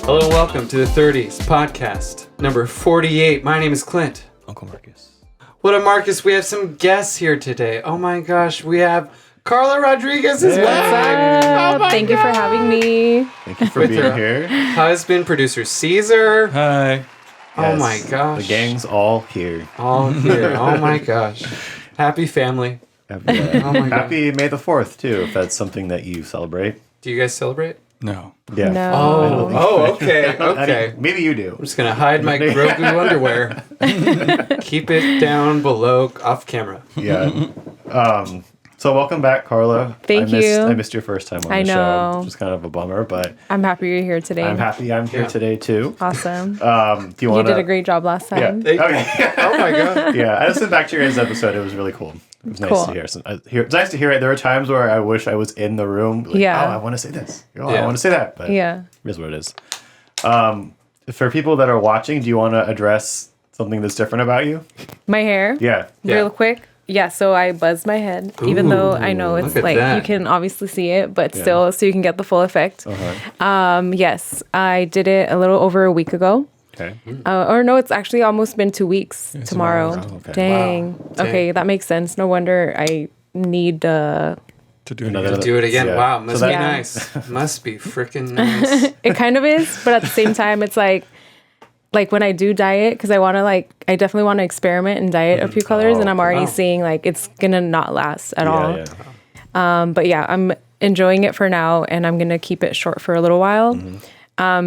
Hello and welcome to the 30s podcast, number 48. My name is Clint. Uncle Marcus. What up, Marcus? We have some guests here today. Oh my gosh, we have Carla Rodriguez is back. Oh my Thank you for having me. Thank you for being here. Husband, producer Caesar. Hi. Oh my gosh. The gang's all here. All here. Oh my gosh. Happy family. Happy, Oh my God. Happy May the 4th, too, if that's something that you celebrate. Do you guys celebrate? No. Yeah. No. Okay. Maybe you do. I'm just going to hide my Grogu underwear. Keep it down below, off camera. Yeah. So welcome back, Carla. Thank you. I missed your first time on the show, which is kind of a bummer, but I'm happy you're here today. I'm happy I'm here today, too. Awesome. Do you want to... You did a great job last time. Yeah. Okay. Oh my God. Yeah, I listened back to your episode. It was really cool. It was nice to hear. It's nice to hear it. There were times where I wish I was in the room. Like, Yeah. Oh, I want to say this. Oh, I want to say that. But Yeah. it is what it is. For people that are watching, do you want to address something that's different about you? My hair? Yeah. Real quick. Yeah, so I buzzed my head, even though I know it's look at like that. you can obviously see it, but still, so you can get the full effect. Yes, I did it a little over a week ago. Okay. Or no, it's actually almost been 2 weeks tomorrow. Oh, okay. Dang. Wow. Okay, that makes sense. No wonder I need To do Another- it. Do it again. Yeah. Wow. Must So be that- nice. Must be freaking nice. It kind of is, but at the same time, it's like when I do diet, because I definitely want to experiment and diet a few colors, and I'm already seeing like it's gonna not last at all. Yeah. But yeah, I'm enjoying it for now, and I'm gonna keep it short for a little while.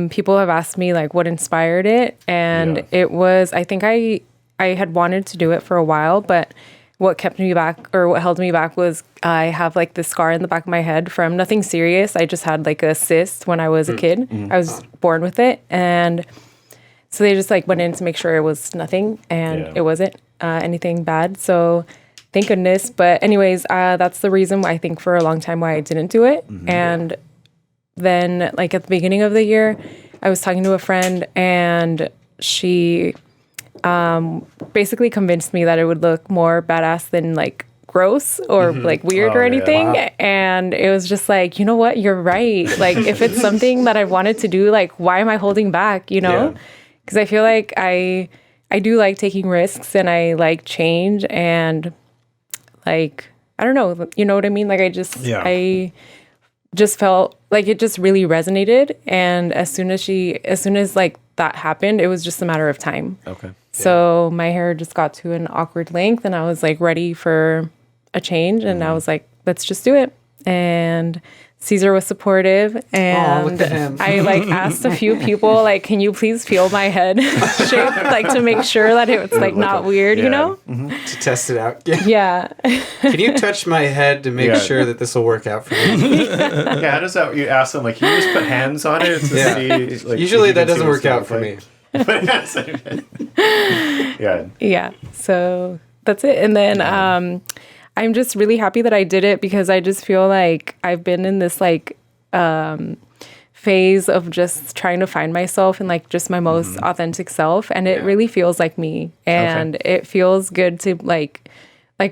People have asked me like what inspired it, and it was I think I had wanted to do it for a while, but what kept me back or what held me back was I have like this scar in the back of my head from nothing serious. I just had like a cyst when I was a kid. I was born with it, and so they just like went in to make sure it was nothing, and it wasn't anything bad. So thank goodness. But anyways, that's the reason why I think for a long time why I didn't do it. And then like at the beginning of the year, I was talking to a friend, and she basically convinced me that it would look more badass than like gross or like weird or anything. Wow. And it was just like, you know what? You're right. Like if it's something that I wanted to do, like why am I holding back, you know? Because I feel like I do like taking risks, and I like change, and like, I don't know, you know what I mean? Like I just felt like it just really resonated. And as soon as like that happened, it was just a matter of time. Okay. So my hair just got to an awkward length, and I was like ready for a change, and I was like, let's just do it. And Caesar was supportive, and look at him. I like asked a few people like, can you please feel my head shape, like to make sure that it's like not weird, you know? To test it out. Yeah. Can you touch my head to make sure that this will work out for me? Yeah, how does that, you ask them, like, can you just put hands on it to see? Like, Usually if you that can see doesn't what work it's out for gonna me. look like? Yeah. Yeah. So that's it. And then I'm just really happy that I did it, because I just feel like I've been in this like phase of just trying to find myself and like just my most authentic self, and it really feels like me, and it feels good to like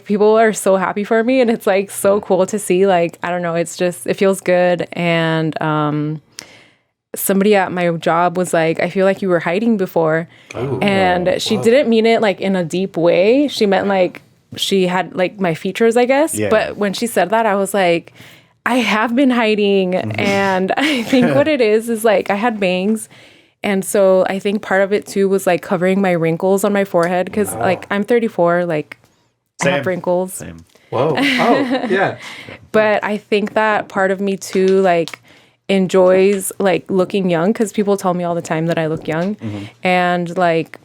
people are so happy for me, and it's like so cool to see. Like I don't know, it's just it feels good. And somebody at my job was like, I feel like you were hiding before. And she didn't mean it like in a deep way. She meant like she had like my features, I guess. Yeah. But when she said that, I was like, I have been hiding. And I think what it is like I had bangs. And so I think part of it too was like covering my wrinkles on my forehead, because like I'm 34, like I have wrinkles. Same. Whoa. Oh, yeah. But I think that part of me too, like enjoys like looking young, because people tell me all the time that I look young. And like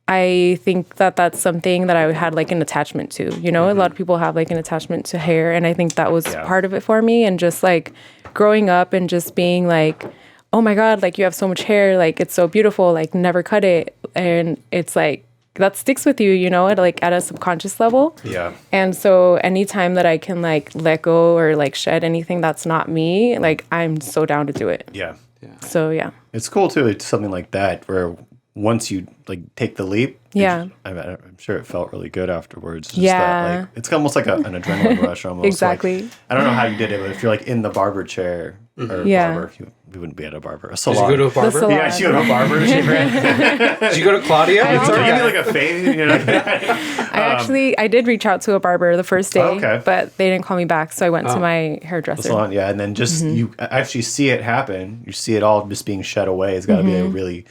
I think that that's something that I had like an attachment to, you know. A lot of people have like an attachment to hair, and I think that was part of it for me. And just like growing up and just being like, oh my God, like you have so much hair, like it's so beautiful, like never cut it. And it's like that sticks with you, you know, at a subconscious level. Yeah. And so anytime that I can like let go or like shed anything that's not me, like I'm so down to do it. Yeah. So yeah. It's cool too. It's something like that where once you like take the leap, I'm sure it felt really good afterwards. Just that, like, it's almost like an adrenaline rush almost. Exactly. Like, I don't know how you did it, but if you're like in the barber chair or Yeah. barber. We wouldn't be at a barber. A Did salon. you go to a barber? salon. Yeah, she go to a barber. Did you go to Claudia? Can you give me like a fade? You know? I did reach out to a barber the first day, Okay. but they didn't call me back, so I went to my hairdresser. salon, yeah, and then just you actually see it happen. You see it all just being shed away. It's got to be a really,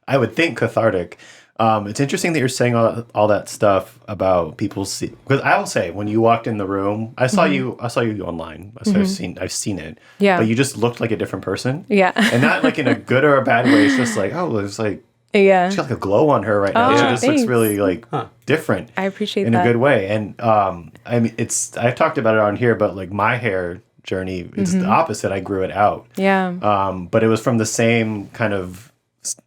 I would think, cathartic. It's interesting that you're saying all that stuff about people see, because I will say when you walked in the room, I saw you online. So I've seen it. Yeah. But you just looked like a different person. Yeah. And not like in a good or a bad way. It's just like, oh, there's like, Yeah. she's got like a glow on her right now. Oh, She just looks thanks. really like different. I appreciate in that. a good way. And I mean, I've talked about it on here, but like my hair journey, it's the opposite. I grew it out. Yeah. But it was from the same kind of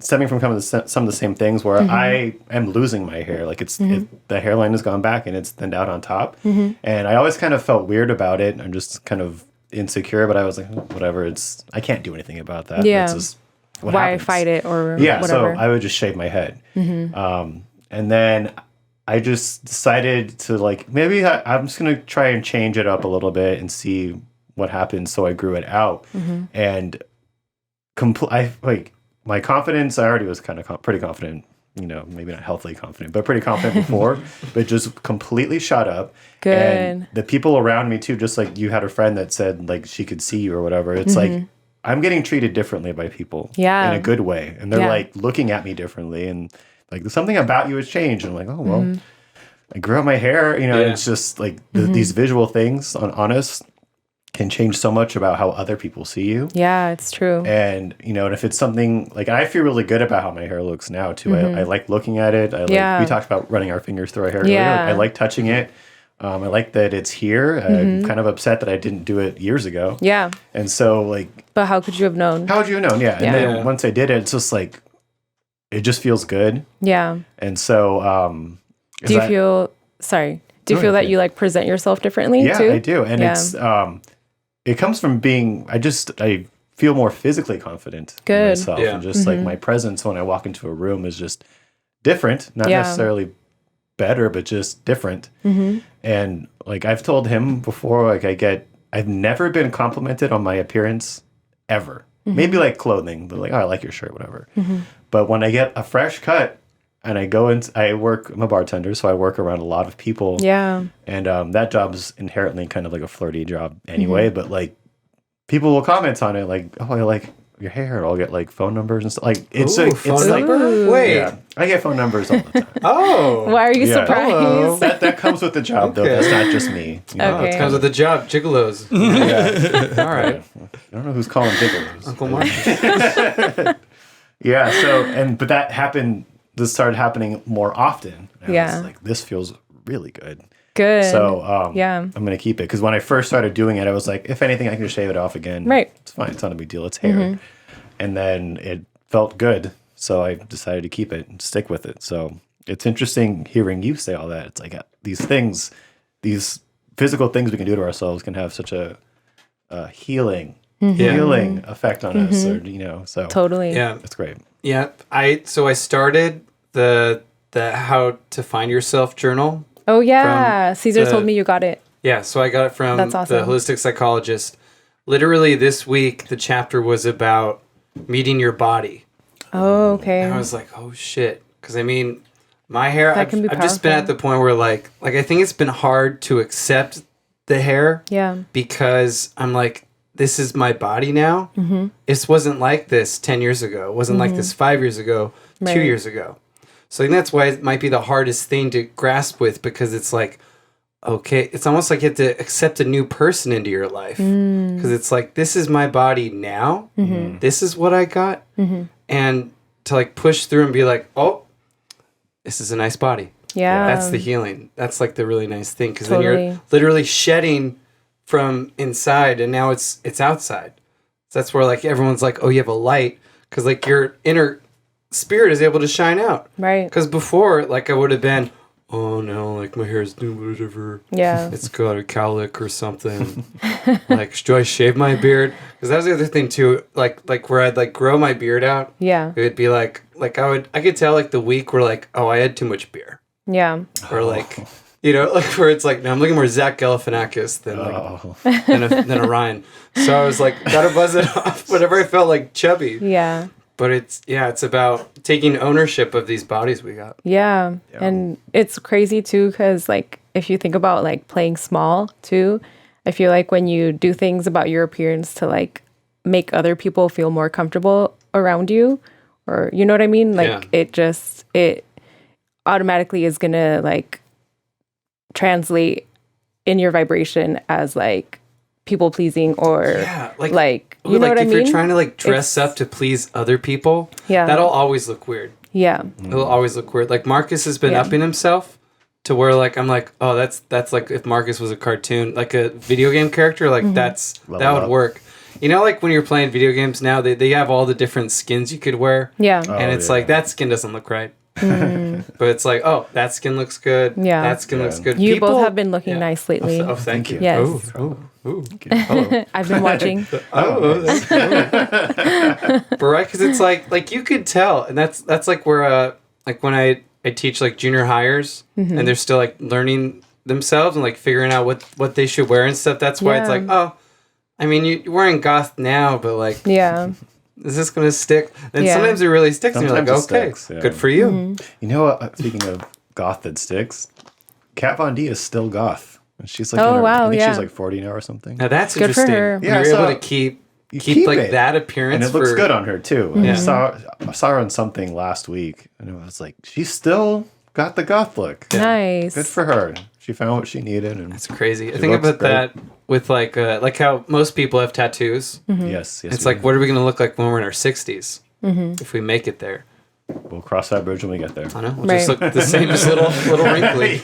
stemming from some of the same things where I am losing my hair. Like the hairline has gone back and it's thinned out on top. And I always kind of felt weird about it. I'm just kind of insecure, but I was like, oh, whatever. I can't do anything about that. Yeah. It's just what Why happens. fight it or Yeah, whatever. so I would just shave my head. And then I just decided to like, maybe I'm just going to try and change it up a little bit and see what happens. So I grew it out. And my confidence, I already was kind of pretty confident, you know, maybe not healthily confident, but pretty confident before, but just completely shot up. Good. And the people around me too, just like you had a friend that said like she could see you or whatever. It's like, I'm getting treated differently by people in a good way. And they're like looking at me differently. And like something about you has changed. And I'm like, oh, well, I grew out my hair. You know, it's just like these visual things on us can change so much about how other people see you. Yeah, it's true. And, you know, and if it's something like, I feel really good about how my hair looks now too. I like looking at it. We talked about running our fingers through our hair earlier. Like, I like touching it. I like that it's here. I'm kind of upset that I didn't do it years ago. Yeah. And so like, But how could you have known? how would you have known? Yeah. And then once I did it, it's just like, it just feels good. Yeah. And so, Do you feel that you like present yourself differently too? Yeah, I do. And it's, it comes from being, I feel more physically confident in myself. Yeah. And just like my presence when I walk into a room is just different, not necessarily better, but just different. And like I've told him before, like I've never been complimented on my appearance ever. Maybe like clothing, they're like, oh, I like your shirt, whatever. But when I get a fresh cut and I'm a bartender, so I work around a lot of people. Yeah. And that job's inherently kind of like a flirty job anyway, but like people will comment on it like, oh, I like your hair. I'll get like phone numbers and stuff. Like it's Ooh, like phone it's like number? Wait. yeah, I get phone numbers all the time. Oh. Why are you Yeah. surprised? Hello. That comes with the job though. Okay. That's not just me. You know? Okay. Comes with the job, gigolos. Yeah. All right. I don't know who's calling gigolos. Uncle Mark. Yeah. So but that happened. This started happening more often. And I was like, this feels really good. Good. So yeah. I'm gonna keep it because when I first started doing it, I was like, if anything, I can just shave it off again. Right. It's fine. It's not a big deal. It's hair. And then it felt good, so I decided to keep it and stick with it. So it's interesting hearing you say all that. It's like these things, these physical things we can do to ourselves can have such a healing effect on us, or you know. So Totally. Yeah. it's great. Yeah. I started the How to Find Yourself journal. Oh yeah. Caesar the- told me you got it. Yeah, so I got it from That's awesome. the holistic psychologist. Literally this week, the chapter was about meeting your body. Oh, okay. And I was like, oh shit. Because I mean, my hair, That can be I've just been at powerful. the point where like I think it's been hard to accept the hair Yeah. because I'm like, this is my body now. It wasn't like this 10 years ago. It wasn't like this 5 years ago, 2 Right. years ago. So I think that's why it might be the hardest thing to grasp with, because it's like, okay, it's almost like you have to accept a new person into your life. Because it's like, this is my body now. This is what I got. And to like push through and be like, oh, this is a nice body. Yeah. That's the healing. That's like the really nice thing. Because then Totally. you're literally shedding from inside and now it's outside. So that's where like everyone's like, oh, you have a light. Because like your inner spirit is able to shine out. Right. Because before, like I would have been, oh no, like my hair's doing whatever. Yeah. It's got a cowlick or something. Like, do I shave my beard? Because that was the other thing too. Like where I'd like grow my beard out. Yeah. It would be like I could tell like the week where like, oh, I had too much beer. Yeah. Or like You know, like where it's like, no, I'm looking more Zach Galifianakis than Orion. So I was like, gotta buzz it off whenever I felt like chubby. Yeah. But it's about taking ownership of these bodies we got. Yeah. And it's crazy too, because like if you think about like playing small too, I feel like when you do things about your appearance to like make other people feel more comfortable around you, or you know what I mean? Like it automatically is gonna like translate in your vibration as like people pleasing or like you know like what I if mean? you're trying to like dress up to please other people, that'll always look weird. Yeah. It'll always look weird. Like Marcus has been upping himself to where like I'm like, oh, that's like if Marcus was a cartoon, like a video game character, like that would work. You know, like when you're playing video games now, they have all the different skins you could wear. Yeah. And it's like that skin doesn't look right. But it's like, oh, that skin looks good. Yeah. That skin looks good. You both have been looking nice lately. Oh, thank you. Yes. I've been watching. That's cool. But right, because it's like you could tell, and that's like where like when I teach like junior hires, and they're still like learning themselves and like figuring out what they should wear and stuff. That's why it's like, oh, I mean, you're wearing goth now, but like, is this gonna stick? And sometimes it really sticks, and you're like, okay, good for you. Mm-hmm. You know what? Speaking of goth that sticks, Kat Von D is still goth. And she's like, I think she's like 40 now or something. Now that's good interesting. For her. Yeah, you're able to keep like it. that appearance, and it looks good on her too. Mm-hmm. I saw her on something last week, and I was like, she's still got the goth look. Nice. Good for her. She found what she needed, and that's crazy. I think about that with like how most people have tattoos. Mm-hmm. Yes. It's like, what are we going to look like when we're in our 60s if we make it there? We'll cross that bridge when we get there. I know. We'll just look the same, just little wrinkly.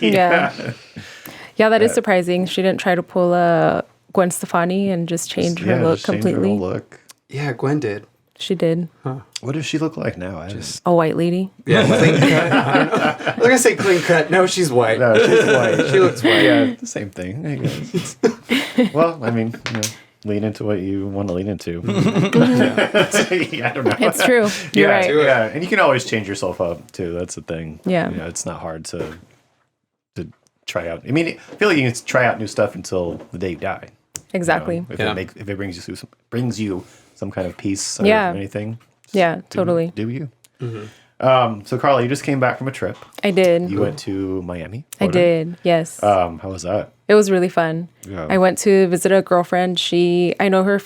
Yeah, that is surprising. She didn't try to pull a Gwen Stefani and just change her look completely. Change her look. Yeah, Gwen did. She did. Huh. What does she look like now? A white lady. Yeah, clean cut. I don't know. I was gonna say clean cut. No, she's white. No, she's white. She looks white. Yeah, the same thing, I guess. Well, I mean, lean into what you want to lean into. I don't know. It's true. You're right. Yeah, and you can always change yourself up too. That's the thing. Yeah. It's not hard to try out. I mean, I feel like you can try out new stuff until the day you die. Exactly. If it brings you some kind of peace or anything. Yeah, totally. Do you? Mm-hmm. So Carla, you just came back from a trip. I did. You went to Miami, Florida? I did. Yes. How was that? It was really fun. Yeah. I went to visit a girlfriend. I know her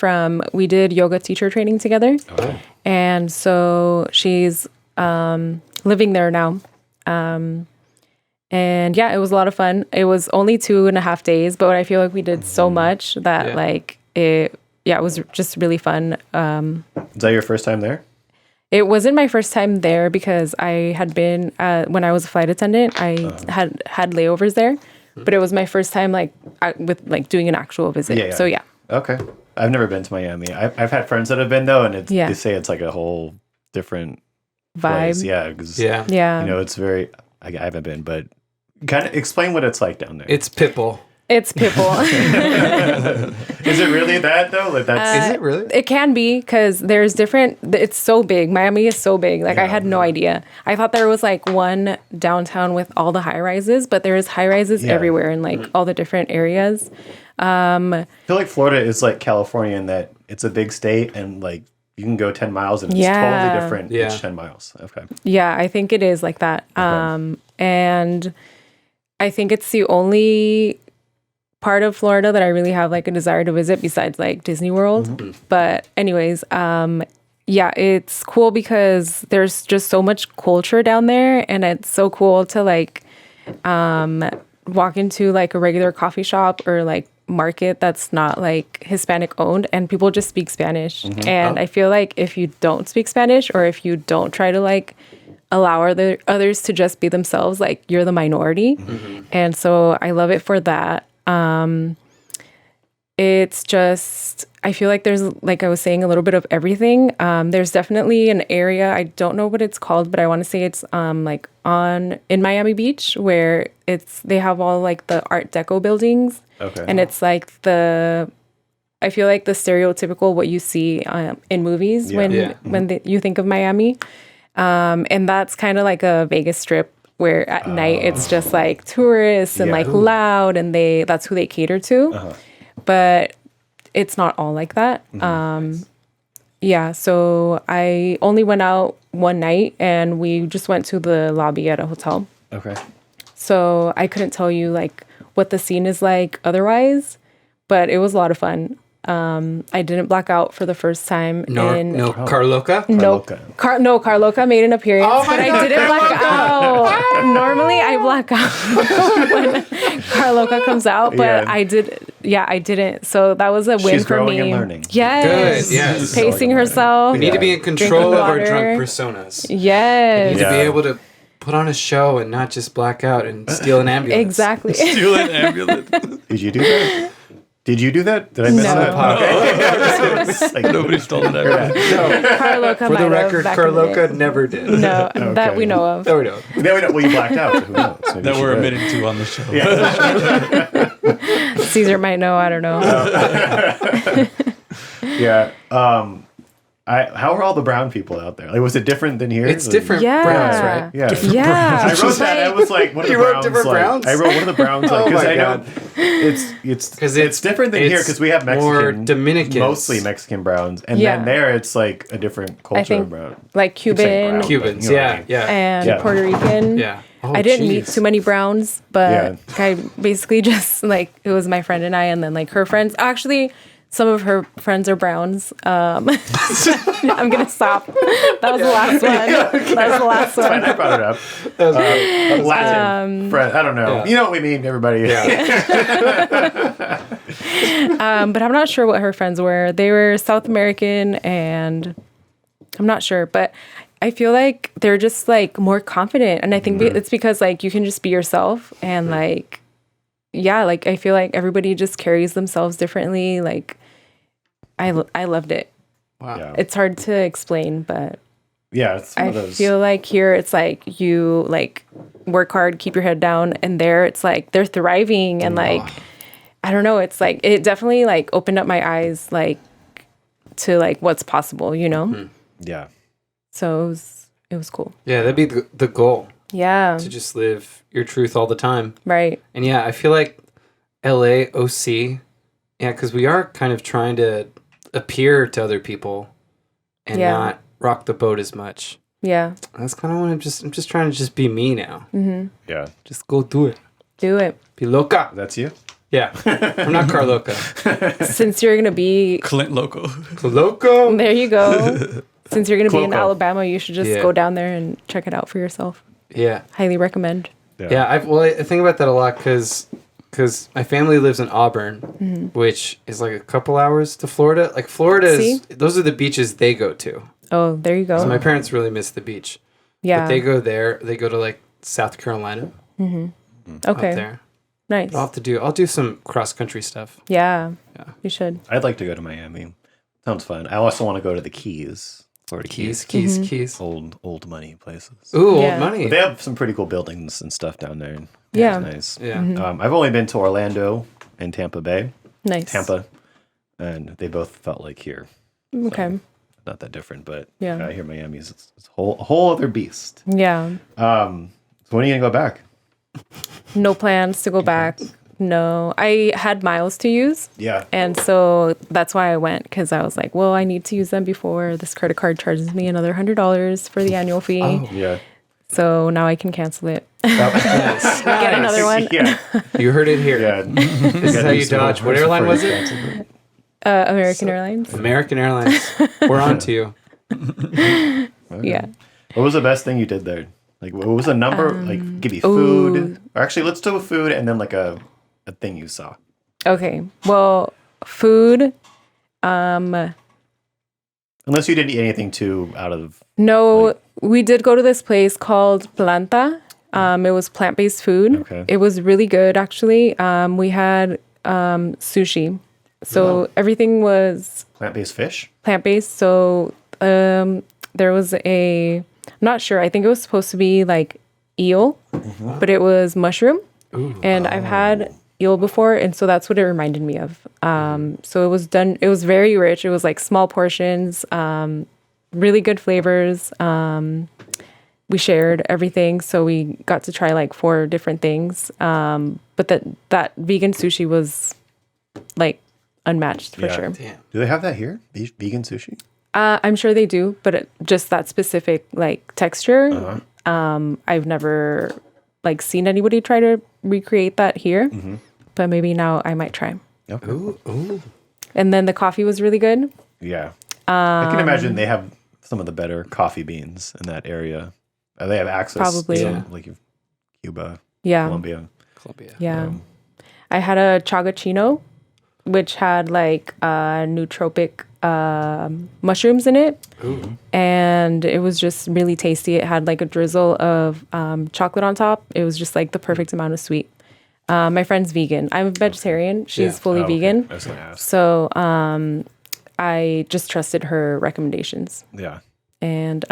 we did yoga teacher training together. Oh. And so she's living there now. And yeah, it was a lot of fun. It was only 2.5 days, but I feel like we did so much that it was just really fun. Is that your first time there? It wasn't my first time there because I had been, when I was a flight attendant, I had layovers there, but it was my first time with doing an actual visit. Yeah. So yeah. Okay. I've never been to Miami. I've had friends that have been though, and they say it's like a whole different vibe. Place. Yeah. It's very, I haven't been, but kind of explain what it's like down there. It's Pitbull. It's Pitbull. Is it really that though? Is it really? It can be because there's different. It's so big. Miami is so big. I had no idea. I thought there was one downtown with all the high rises, but there is high rises everywhere in all the different areas. I feel like Florida is like California in that it's a big state and you can go 10 miles and it's totally different each 10 miles. Okay. Yeah, I think it is like that. Okay. And I think it's the only part of Florida that I really have a desire to visit besides Disney World. Mm-hmm. But anyways, it's cool because there's just so much culture down there, and it's so cool to walk into a regular coffee shop or market that's not Hispanic owned, and people just speak Spanish. Mm-hmm. And I feel like if you don't speak Spanish, or if you don't try to allow others to just be themselves, you're the minority. Mm-hmm. And so I love it for that. It's just, I feel like there's, I was saying, a little bit of everything. There's definitely an area, I don't know what it's called, but I want to say it's in Miami Beach, where they have all the Art Deco buildings. Okay. And it's I feel like the stereotypical what you see in movies when you think of Miami. And that's kind of like a Vegas Strip where at night it's just like tourists and like loud, and that's who they cater to. But it's not all like that. Yeah, so I only went out one night, and we just went to the lobby at a hotel. Okay. So I couldn't tell you like what the scene is like otherwise, but it was a lot of fun. I didn't black out for the first time. No Carloca? No, Carloca made an appearance, but I didn't black out. Normally I black out when Carloca comes out, but I didn't. So that was a win She's for growing me. and learning. Yes. Good, yes. Pacing herself. We need to be in control of our water. drunk personas. Yes. We need to be able to put on a show and not just black out and steal an ambulance. Exactly. Steal an ambulance. Did you do that? Did you do that? Did I miss that? Like, Nobody stole an ambulance. Carloca For might the have record, back in the day. Carloca never did. No, that we know of. No, we don't. Well, you blacked out. So who knows? Maybe That she we're did. admitting to on the show. Yeah. Caesar might know. I don't know. Yeah. How are all the brown people out there? Like, was it different than here? It's Like, different Yeah. browns, right? Yeah. Yeah. I wrote that. I was like, what are You the wrote browns different like? browns? I wrote what are the browns like? Oh Because my I know God. it's different than here because we have Mexican, more Dominicans. mostly Mexican browns, and Yeah. then there it's like a different culture I think of brown. like Cuban brown. Cubans, You know what I yeah, mean? yeah. and Yeah. Puerto Rican. Yeah. Oh, I didn't meet jeez. too many browns, but Yeah. I basically just like it was my friend and I, and then like her friends. Actually, some of her friends are browns. I'm gonna stop. That was the last one. That was the last Fine, I one. brought it up. Latin friend. I don't know. Yeah. You know what we mean, everybody. But I'm not sure what her friends were. They were South American, and I'm not sure, but I feel like they're just like more confident, and I think it's because like you can just be yourself, and like like I feel like everybody just carries themselves differently. Like I loved it. Wow. Yeah. It's hard to explain, but Yeah, it's one I of those. feel like here it's like you like work hard, keep your head down, and there it's like they're thriving, and like I don't know, it's like it definitely like opened up my eyes like to like what's possible, you know? Yeah. So it was cool. Yeah, that'd be the goal, Yeah. to just live your truth all the time. Right. And yeah, I feel like LA, OC, yeah, because we are kind of trying to appear to other people and Yeah. not rock the boat as much. Yeah. That's kind of what I'm just trying to just be me now. Yeah. Just go do it. Do it. Be loca. That's you? Yeah. I'm not Carloca. Since you're gonna be Clint Loco. Loco. there you go. Since you're gonna be in Cuoco. Alabama, you should just Yeah. go down there and check it out for yourself. Yeah. Highly recommend. Yeah, I think about that a lot because my family lives in Auburn, which is like a couple hours to Florida. Like Florida is, those are the beaches they go to. Oh, there you go. So my parents really miss the beach. Yeah. But they go there. They go to like South Carolina up Okay. there. Nice. I'll do some cross country stuff. Yeah. Yeah. You should. I'd like to go to Miami. Sounds fun. I also want to go to the Keys. Florida Keys. Keys. Old money places. Ooh, Yeah. old money. They have some pretty cool buildings and stuff down there. Yeah. It's nice. Yeah. I've only been to Orlando and Tampa Bay. Nice. Tampa. And they both felt like here. Okay. Not that different, but Yeah. I hear Miami's it's a whole other beast. Yeah. So when are you going to go back? No plans to go back. No. I had miles to use. Yeah. And so that's why I went, because I was like, well, I need to use them before this credit card charges me another $100 for the annual fee. Yeah. So now I can cancel it. Yes. Get another one. Yeah. You heard it here. Yeah. This is how you dodge. What airline was it? American Airlines. American Airlines. We're on to you. Yeah. What was the best thing you did there? Like, what was the number? Like, give me food. Or actually, let's do a food and then like a thing you saw. Okay. Well, food. Unless you didn't eat anything too out of. No, we did go to this place called Planta. It was plant-based food. Okay. It was really good, actually. We had sushi. So everything was Plant-based fish? plant-based. So there was I'm not sure. I think it was supposed to be like eel, but it was mushroom. And I've had eel before, and so that's what it reminded me of. So it was very rich. It was like small portions, really good flavors. we shared everything. So we got to try like 4 different things. But that vegan sushi was like unmatched for sure. Damn. Do they have that here? Vegan sushi? I'm sure they do, but just that specific like texture. I've never like seen anybody try to recreate that here, but maybe now I might try. Okay. Ooh. And then the coffee was really good. Yeah. I can imagine they have some of the better coffee beans in that area. They have access Probably. to like Cuba, Yeah. Colombia. Yeah. I had a chagachino, which had like nootropic mushrooms in it. Ooh. And it was just really tasty. It had like a drizzle of chocolate on top. It was just like the perfect amount of sweet. My friend's vegan. I'm a vegetarian. She's fully vegan. I was gonna ask. So I just trusted her recommendations. Yeah. And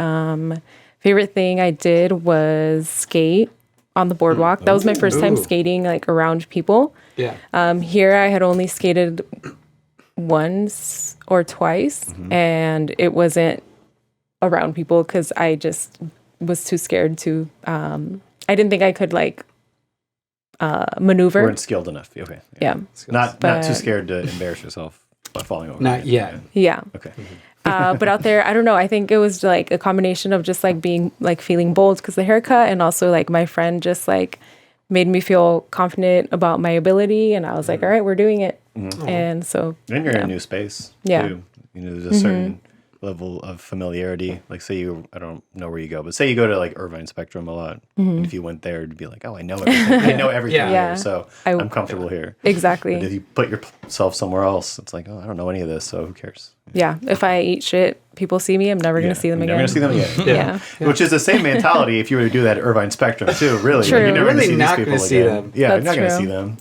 favorite thing I did was skate on the boardwalk. That was my first time skating like around people. Yeah. Here I had only skated once or twice, and it wasn't around people because I just was too scared to. I didn't think I could like maneuver. You weren't skilled enough. Okay. Yeah. Not too scared to embarrass yourself by falling over. Not yet. Yeah. Okay. But out there, I don't know. I think it was like a combination of just like being like feeling bold because the haircut, and also like my friend just like made me feel confident about my ability, and I was like, all right, we're doing it. And so And you're in a new space. Yeah. Too. You know, there's a certain level of familiarity. Like say I don't know where you go, but say you go to like Irvine Spectrum a lot. And if you went there to be like, oh, I know everything. I know everything Yeah. here. So I- I'm comfortable here. exactly. But if you put yourself somewhere else, it's like, oh, I don't know any of this, so who cares? Yeah. If I eat shit, people see me, I'm never going to see them You're again. never gonna see them again. Yeah. Which is the same mentality if you were to do that at Irvine Spectrum too, really. True. You're never Really gonna not see gonna these people see again. them. Yeah, That's you're not gonna true. see them.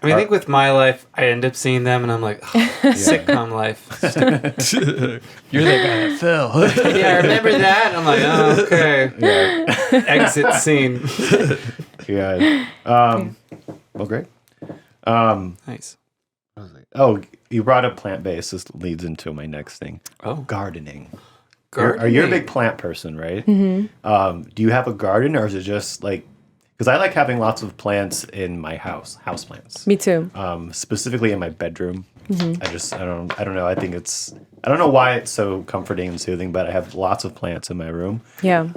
I mean, I think with my life, I end up seeing them, and I'm like, oh, sitcom life. You're that guy that fell. Yeah, remember that? I'm like, oh, okay. Yeah. Exit scene. Yeah. Well, great. Nice. Oh, you brought up plant-based. This leads into my next thing. Oh, Gardening. gardening. You're a big plant person, right? Do you have a garden, or is it just like? Because I like having lots of plants in my house plants. Me too. Specifically in my bedroom. I don't know. I don't know why it's so comforting and soothing, but I have lots of plants in my room. Yeah.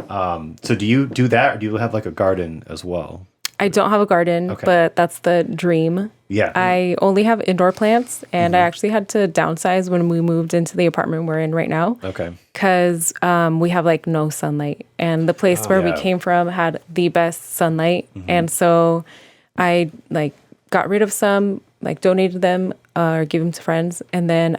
So do you do that, or do you have like a garden as well? I don't have a garden, Okay. but that's the dream. Yeah. I only have indoor plants, and I actually had to downsize when we moved into the apartment we're in right now. Okay. Because we have like no sunlight, and the place where we yeah. came from had the best sunlight, and so I like got rid of some, like donated them or gave them to friends, and then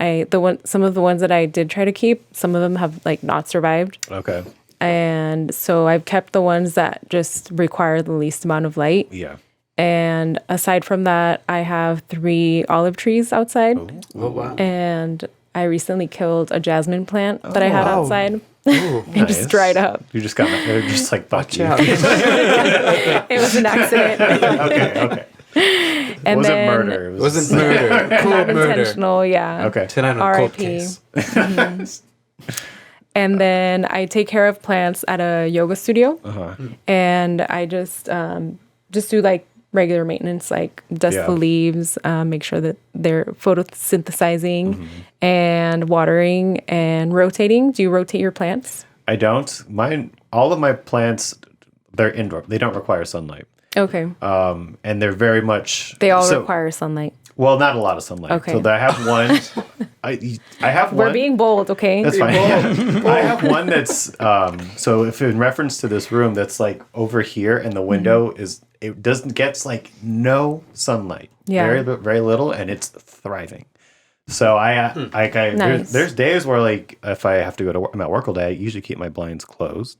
some of the ones that I did try to keep, some of them have like not survived, Okay. and so I've kept the ones that just require the least amount of light. Yeah. And aside from that, I have 3 olive trees outside, Oh, wow. and I recently killed a jasmine plant that I had wow. outside. Ooh, It just dried up. You just got they're just like fuck watch you. out. It was an accident. Okay. And Wasn't then murder. It was Wasn't murder. Cold not murder. intentional, yeah. Okay. Tonight on Cold R.I.P. Case. And then I take care of plants at a yoga studio, and I just do like regular maintenance, like dust Yeah. the leaves, make sure that they're photosynthesizing, and watering and rotating. Do you rotate your plants? I don't. All of my plants, they're indoor. They don't require sunlight. Okay. And they're very much. They all so- require sunlight. Well, not a lot of sunlight. Okay. So I have one. I have one. We're being bold, okay? That's fine. Yeah. I have one that's so if in reference to this room that's like over here, and the window it doesn't gets like no sunlight. Yeah. Very little, and it's thriving. So Nice. there's days where like if I have to go to work, I'm at work all day, I usually keep my blinds closed,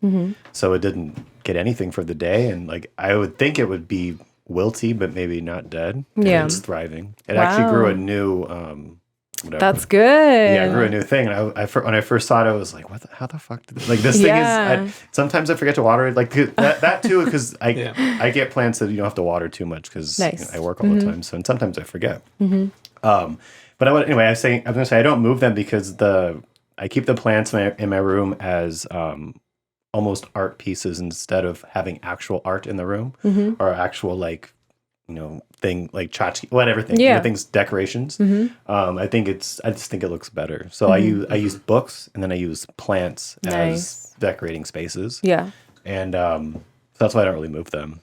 so it didn't get anything for the day, and like I would think it would be wilty, but maybe not dead. And Yeah. it's thriving. It actually grew a new whatever. That's good. Yeah, I grew a new thing, and when I first saw it, I was like, "What? How the fuck? Like this thing Yeah. is." Sometimes I forget to water it, like that too, because I get plants that you don't have to water too much because Nice. I work all the time. So and sometimes I forget. But anyway, I was gonna say I don't move them because I keep the plants in my room as almost art pieces instead of having actual art in the room or actual like, you know, thing like tchotchke, whatever thing, you know, things, decorations. I just think it looks better. So I use books and then I use plants as decorating spaces. Yeah. And so that's why I don't really move them.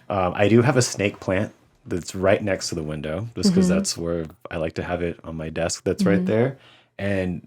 I do have a snake plant that's right next to the window just because that's where I like to have it on my desk. That's right there. And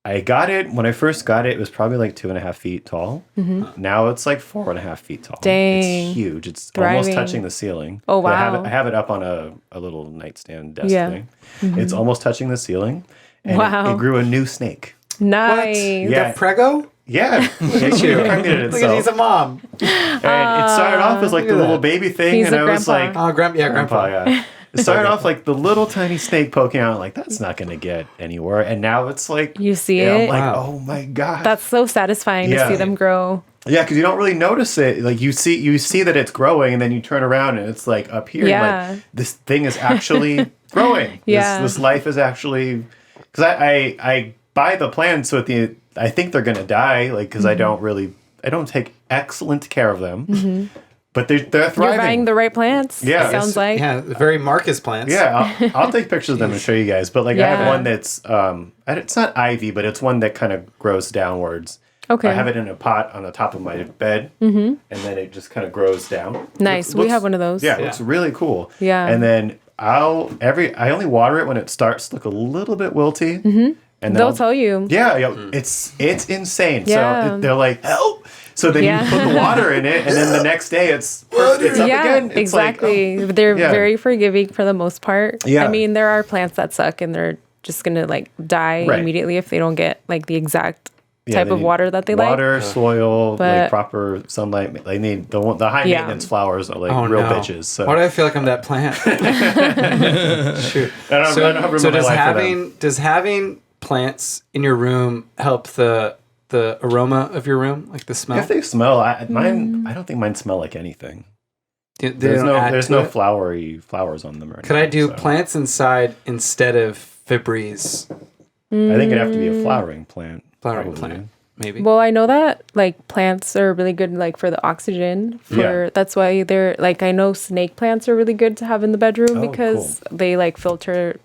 I got it when I first got it. It was probably like 2.5 feet tall. Now it's like 4.5 feet tall. Dang. It's huge. It's Thriving. almost touching the ceiling. Oh wow! I have it up on a little nightstand desk thing. It's almost touching the ceiling. And it grew a new snake. Nice. Yeah. The Prego? Yeah. It impregnated Look at itself. he's a mom. And it started off as like the little baby thing, He's and a I was grandpa. like, Oh, grandpa. yeah. It started off like the little tiny snake poking out, like that's not going to get anywhere. And now it's like You see I'm it? like, Wow. oh my god, That's so satisfying to see them grow. yeah, because you don't really notice it. Like you see that it's growing, and then you turn around and it's like up here. Yeah. Like this thing is actually growing. Yeah. This life is actually because I buy the plants so I think they're going to die. Like because I don't take excellent care of them. But they're thriving. You're buying the right plants. Yeah. It sounds like. Yeah, very Marcus plants. Yeah, I'll take pictures of them and show you guys. But like I have one that's it's not ivy, but it's one that kind of grows downwards. Okay. I have it in a pot on the top of my bed, and then it just kind of grows down. Nice. We have one of those. Yeah, it looks really cool. Yeah. And then I only water it when it starts to look a little bit wilty. And then They'll tell you. Yeah, it's insane. Yeah. So they're like, help. So then you put the water in it, and then the next day it's up again. It's exactly. like, They're very forgiving for the most part. Yeah. I mean, there are plants that suck and they're just going to like die immediately if they don't get like the exact type they of need water that they like. water, soil, But- like proper sunlight. They need the high maintenance flowers are like Oh, real no. bitches. So Why do I feel like I'm that plant? Shoot. I don't have So my life for them. does having plants in your room help the aroma of your room, like the smell? If they smell, mine. I don't think mine smell like anything. There's no flowery flowers on them. Or Could I anything, do so. plants inside instead of Febreze? I think it'd have to be a flowering plant. Flowering probably. plant, maybe. Well, I know that like plants are really good like for the oxygen. That's why they're like I know snake plants are really good to have in the bedroom because they like filter,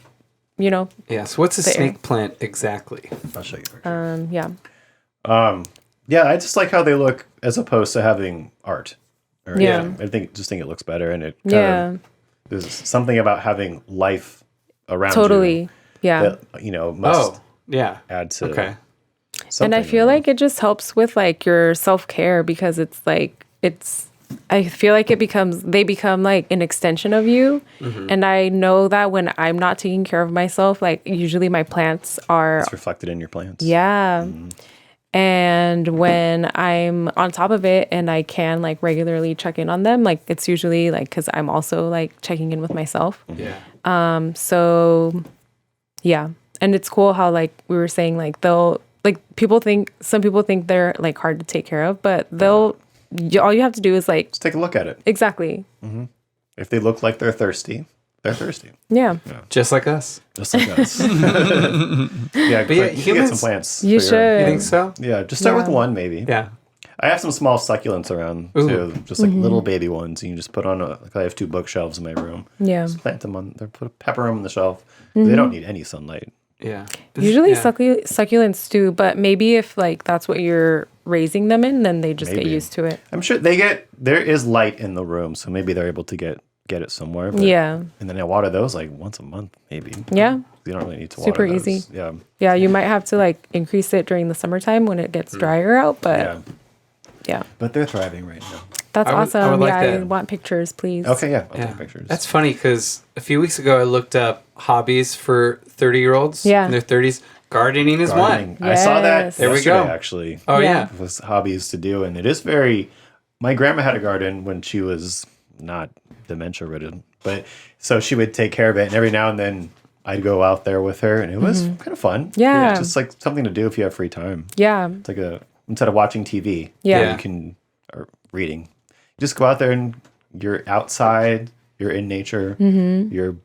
you know. Yeah. So what's a the air. snake plant exactly? I'll show you. Yeah. Yeah, I just like how they look as opposed to having art. Or, Yeah. I think it looks better, and it Yeah. there's something about having life around Totally. you Yeah. that must Oh, yeah. add to Okay. And I feel like it just helps with like your self-care because it's like I feel like they become like an extension of you. And I know that when I'm not taking care of myself, like usually my plants are it's reflected in your plants. yeah. And when I'm on top of it and I can like regularly check in on them, like it's usually like because I'm also like checking in with myself. Yeah. So yeah. And it's cool how like we were saying like some people think they're like hard to take care of, but all you have to do is like Just take a look at it. exactly. If they look like they're thirsty, they're thirsty. Yeah. Just like us. Just like us. Yeah, But yeah, you should get some humans- plants. You for should. You think so? Yeah, just start with Yeah. one maybe. Yeah. I have some small succulents around too, just like little baby ones. You can just put on I have 2 bookshelves in my room. Yeah. Just plant them on. Pepper them on the shelf. They don't need any sunlight. Yeah. Usually Yeah. succulents do, but maybe if like that's what you're raising them in, then they just get Maybe. used to it. I'm sure there is light in the room, so maybe they're able to get it somewhere. But, Yeah. And then I water those like once a month, maybe. Yeah. You don't really need to water Super those. easy. Yeah. Yeah, you might have to like increase it during the summertime when it gets drier out, but Yeah. yeah. But they're thriving right now. That's I would awesome. like yeah, I that. want pictures, please. Okay, yeah. I'll Yeah. take pictures. That's funny because a few weeks ago I looked up hobbies for 30-year-olds Yeah. in their 30s. Gardening is Gardening. one. I saw that Yes. There we yesterday, go. actually. Oh, Yeah. yeah. Was hobbies to do, and it is very. My grandma had a garden when she was not dementia ridden, but so she would take care of it, and every now and then I'd go out there with her, and it was kind of fun. Yeah. It's just like something to do if you have free time. Yeah. It's like instead of watching TV, Yeah. you can or reading, you just go out there and you're outside, you're in nature, you're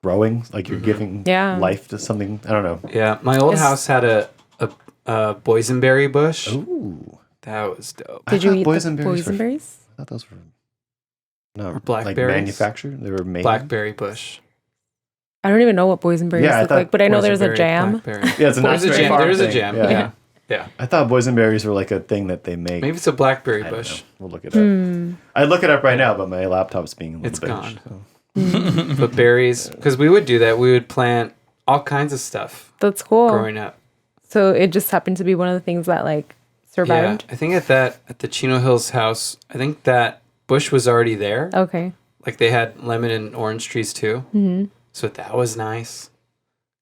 growing, like you're giving Yeah. life to something. I don't know. Yeah. My old It's- house had a boysenberry bush Ooh. That was dope. Did you eat the boysenberries boysenberries? I thought those were no like blackberries? manufactured. They were made. Blackberry bush. I don't even know what boysenberries Yeah, I look thought like, but I know there's a Boysenberry, jam. blackberry. Yeah, it's a There's a nice jam. farm There's a thing. jam. Yeah. Yeah. I thought boysenberries were like a thing that they make. Maybe it's a blackberry I don't bush. know. We'll look it up. I'd look it up right now, but my laptop's being a little It's bitch. gone. So. But berries, because we would do that. We would plant all kinds of stuff That's cool. growing up. So it just happened to be one of the things that like survived. Yeah, I think at the Chino Hills house, I think that bush was already there. Okay. Like they had lemon and orange trees too. Mm-hmm. So that was nice.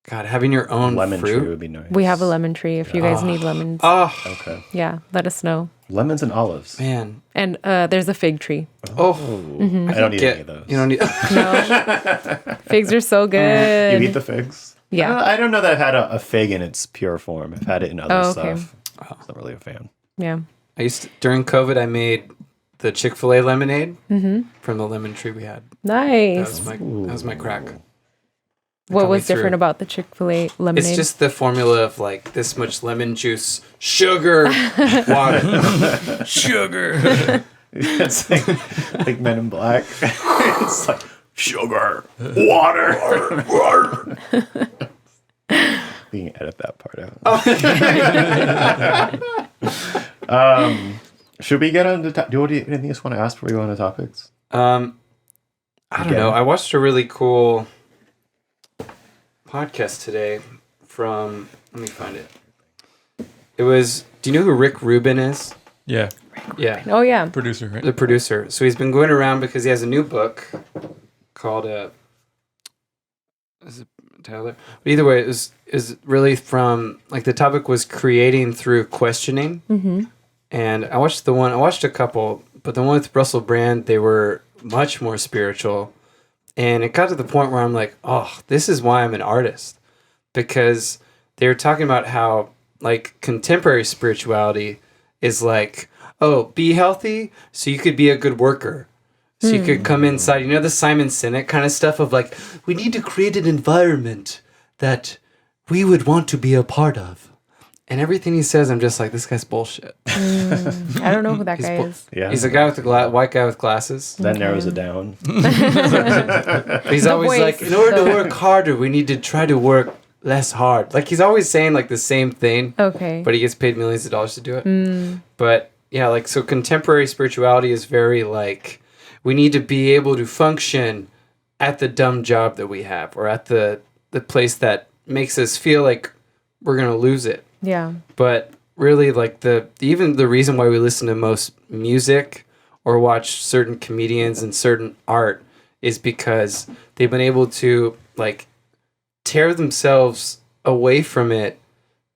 God, having your own Lemon fruit. tree would be nice. We have a lemon tree. If you guys need lemons, Oh, Okay. yeah, let us know. Lemons and olives. man. And there's a fig tree. Oh, I don't need any of those. you don't need. No, figs are so good. You eat the figs? Yeah. I don't know that I've had a fig in its pure form. I've had it in other Oh, okay. stuff. I was not really a fan. Yeah. I used to, during COVID, I made the Chick-fil-A lemonade from the lemon tree we had. That Nice. was my crack. What got me was different through. about the Chick-fil-A lemonade? It's just the formula of like this much lemon juice, sugar, water. Sugar. It's like Men in Black. It's like sugar, water. We can edit that part out. Should we get on to do you anything else want to ask before we go on to topics? I don't know. I watched a really cool podcast today from, let me find it. It was, do you know who Rick Rubin is? Yeah. Yeah. Oh yeah. Producer, right? The producer. So he's been going around because he has a new book called is it Tyler? But either way, it was really from like the topic was creating through questioning. Mm-hmm. And I watched a couple, but the one with Russell Brand, they were much more spiritual. And it got to the point where I'm like, oh, this is why I'm an artist. Because they were talking about how like contemporary spirituality is like, oh, be healthy so you could be a good worker. So you could come inside, you know, the Simon Sinek kind of stuff of like, we need to create an environment that we would want to be a part of. And everything he says, I'm just like, this guy's bullshit. I don't know who that guy is. Yeah. He's a guy with the white guy with glasses. That narrows it down. He's always voice, like, in order to work harder, we need to try to work less hard. Like he's always saying like the same thing. Okay. But he gets paid millions of dollars to do it. But yeah, like so contemporary spirituality is very like we need to be able to function at the dumb job that we have or at the place that makes us feel like we're gonna lose it. Yeah. But really like even the reason why we listen to most music or watch certain comedians and certain art is because they've been able to like tear themselves away from it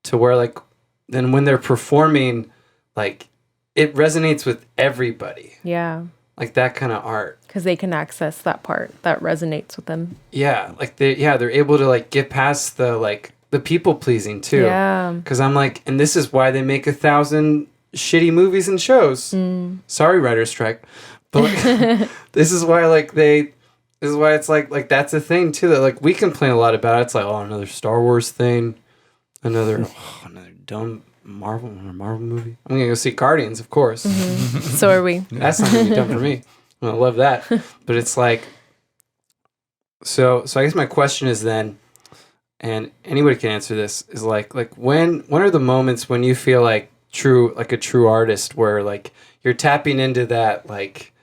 to where like then when they're performing like it resonates with everybody. Yeah. Like that kind of art. Because they can access that part that resonates with them. Yeah, like they're able to like get past the people pleasing too. Yeah. Because I'm like, and this is why they make 1,000 shitty movies and shows. Sorry, writer's strike, but like, this is why it's like that's a thing too that like we complain a lot about. It's like another Star Wars thing, another dumb Marvel movie. I'm gonna go see Guardians, of course. So are we. That's not gonna be dumb for me. I love that, but it's like so. I guess my question is then. And anybody can answer this is like when are the moments when you feel like a true artist where like you're tapping into that like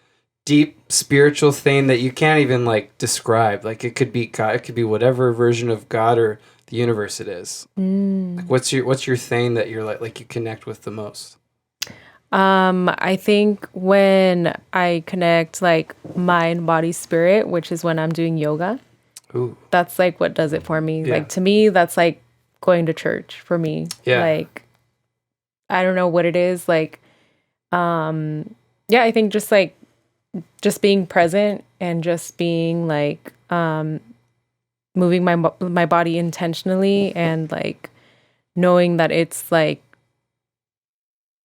deep spiritual thing that you can't even like describe. Like it could be God, it could be whatever version of God or the universe it is. Like what's your thing that you're like you connect with the most? I think when I connect like mind, body, spirit, which is when I'm doing yoga. Ooh. That's like what does it for me. Yeah. Like to me, that's like going to church for me. Yeah. Like I don't know what it is. Like I think just being present and just being like moving my body intentionally and like knowing that it's like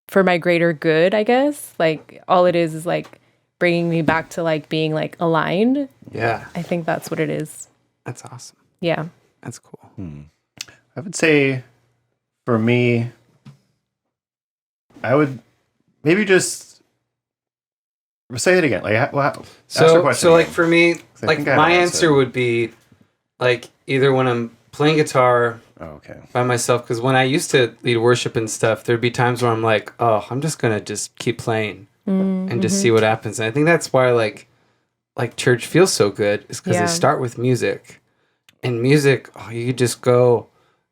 for my greater good, I guess. Like all it is like bringing me back to like being like aligned. Yeah. I think that's what it is. That's awesome. Yeah. That's cool. I would say for me, I would maybe just say it again. Like, ask your So question so like again. for me, I like think I have my an answer would be like either when I'm playing guitar Oh, okay. by myself, because when I used to lead worship and stuff, there'd be times where I'm like, oh, I'm just gonna just keep playing and just see what happens. And I think that's why like church feels so good, is because they start with music, and music, you could just go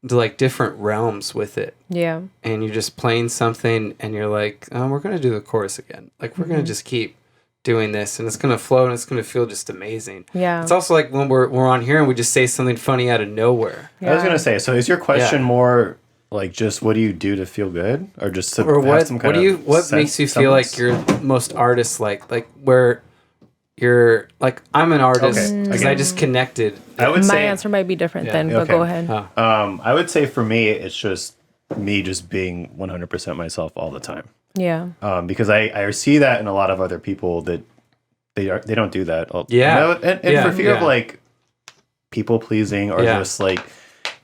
to like different realms with it. Yeah. And you're just playing something, and you're like, oh, we're gonna do the chorus again. Like we're gonna just keep doing this, and it's gonna flow, and it's gonna feel just amazing. Yeah. It's also like when we're on here and we just say something funny out of nowhere. I was gonna say. So, is your question Yeah. more like just what do you do to feel good, or just to Or have what some kind what makes you feel like you're most artist like where you're like, I'm an artist Okay. because I just connected. I would My say answer might be different then, but Okay. go ahead. I would say for me, it's just me just being 100% myself all the time. Yeah. Because I see that in a lot of other people that they don't do that. Yeah. And for fear of Yeah. like people pleasing or just like,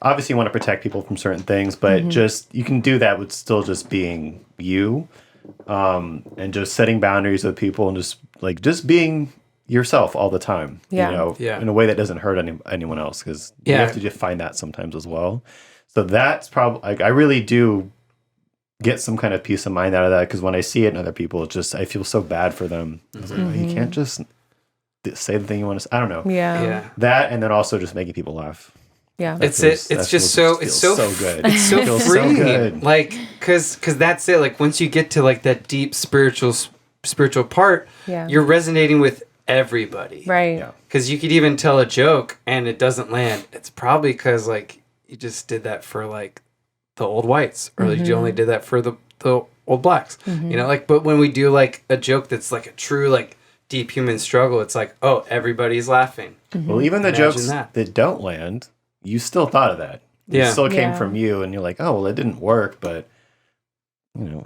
obviously you want to protect people from certain things, but just you can do that with still just being you, and just setting boundaries with people and just being yourself all the time. Yeah. You know, Yeah. in a way that doesn't hurt anyone else, because you Yeah. have to just find that sometimes as well. So that's probably like, I really do get some kind of peace of mind out of that, because when I see it in other people, it's just I feel so bad for them. I was like, oh, you can't just say the thing you want to say. I don't know. Yeah. Yeah. That, and then also just making people laugh. Yeah. It's feels- it's that just feels- so it's feels so so good. It's so Feels so freeing. good. Like cuz that's it. Like once you get to like that deep spiritual part, Yeah. you're resonating with everybody. Right. Yeah. Cuz you could even tell a joke and it doesn't land. It's probably cuz like you just did that for like the old whites, or you only did that for the old blacks. You know, like, but when we do like a joke that's like a true like deep human struggle, it's like, oh, everybody's laughing. Well, even the Imagine jokes that. that don't land, you still thought of that. It Yeah. still came Yeah. from you, and you're like, oh, well, it didn't work, but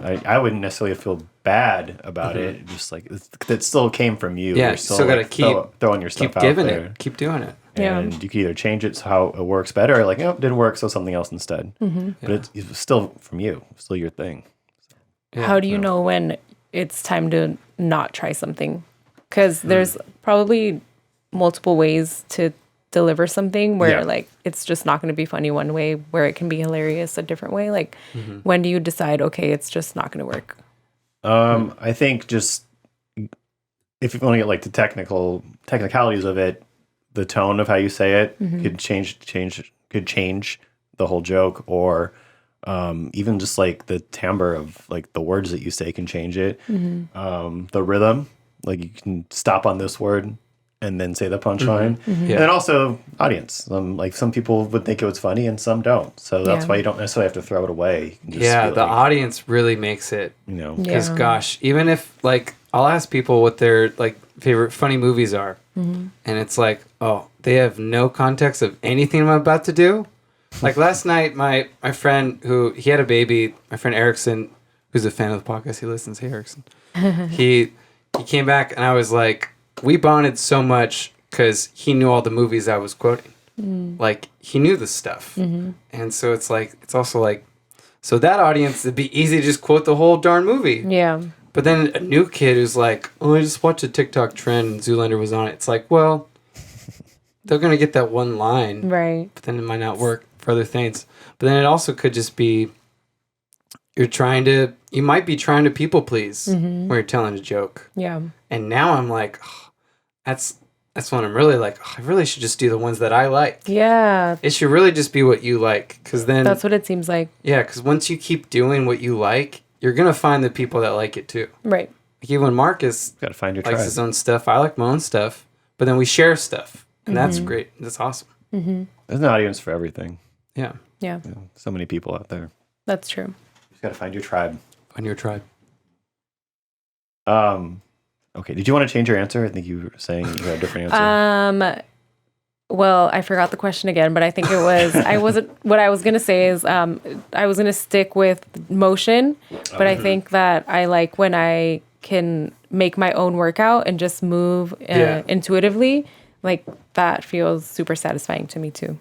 I wouldn't necessarily feel bad about it. Just like it still came from you. Yeah, You're you still gotta like, keep throwing your stuff Keep out giving there. it. Keep doing it. Yeah. And you can either change it so how it works better, or like, oh, it didn't work, so something else instead. But it's still from you, still your thing. Yeah. How do you know when it's time to not try something? Because there's probably multiple ways to deliver something where Yeah. like it's just not going to be funny one way, where it can be hilarious a different way. Like when do you decide, okay, it's just not going to work? I think just if you want to get like the technicalities of it, the tone of how you say it could change the whole joke, or even just like the timbre of like the words that you say can change it. The rhythm, like you can stop on this word and then say the punchline. And then also audience. Like some people would think it was funny and some don't. So that's Yeah. why you don't necessarily have to throw it away. You can just Yeah, be the like, audience really makes it. you know, Because Yeah. gosh, even if like I'll ask people what their like favorite funny movies are, and it's like, oh, they have no context of anything I'm about to do. Like last night, my friend who he had a baby, my friend Erickson, who's a fan of the podcast, he listens. Hey Erickson, he came back and I was like, we bonded so much because he knew all the movies I was quoting. Like he knew the stuff, and so it's like it's also like, so that audience, it'd be easy to just quote the whole darn movie. Yeah. But then a new kid who's like, oh, I just watched a TikTok trend and Zoolander was on it. It's like, well, they're going to get that one line, Right. but then it might not work for other things. But then it also could just be, you might be trying to people please when you're telling a joke. Yeah. And now I'm like, oh, that's when I'm really like, oh, I really should just do the ones that I like. Yeah. It should really just be what you like. Because then, That's what it seems like. yeah, because once you keep doing what you like, you're going to find the people that like it too. Right. Like even Marcus got to find your likes tribe. his own stuff. I like my own stuff. But then we share stuff. And that's great. That's awesome. There's an audience for everything. Yeah. Yeah. So many people out there. That's true. You just got to find your tribe. Find your tribe. Okay. Did you want to change your answer? I think you were saying you had a different answer. Well, I forgot the question again, but I think it was, what I was going to say is, I was going to stick with motion, but I think that I like when I can make my own workout and just move intuitively. Like that feels super satisfying to me too.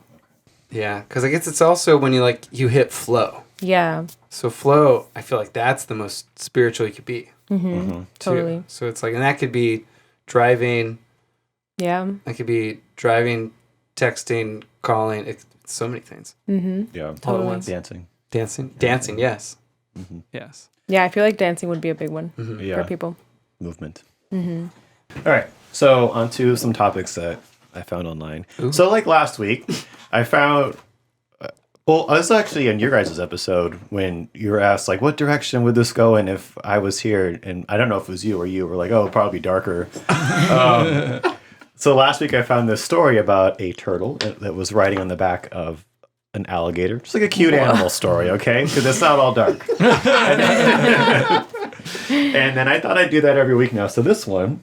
Yeah. Because I guess it's also when you hit flow. Yeah. So flow, I feel like that's the most spiritual you could be. Mm-hmm. Too. Totally. So it's like, and that could be driving. Yeah. That could be driving, texting, calling. It's so many things. Mm-hmm. Yeah. All at Totally. once. Dancing. Yes. Mm-hmm. Yes. Yeah, I feel like dancing would be a big one Yeah. for people. Movement. Mm-hmm. All right. So on to some topics that I found online. Ooh. So like last week, I found. Well, I was actually in your guys' episode when you were asked, like, what direction would this go in if I was here? And I don't know if it was you or you were like, oh, probably darker. So last week I found this story about a turtle that was riding on the back of an alligator. Just like a cute animal story, okay? Because it's not all dark. And then I thought I'd do that every week now. So this one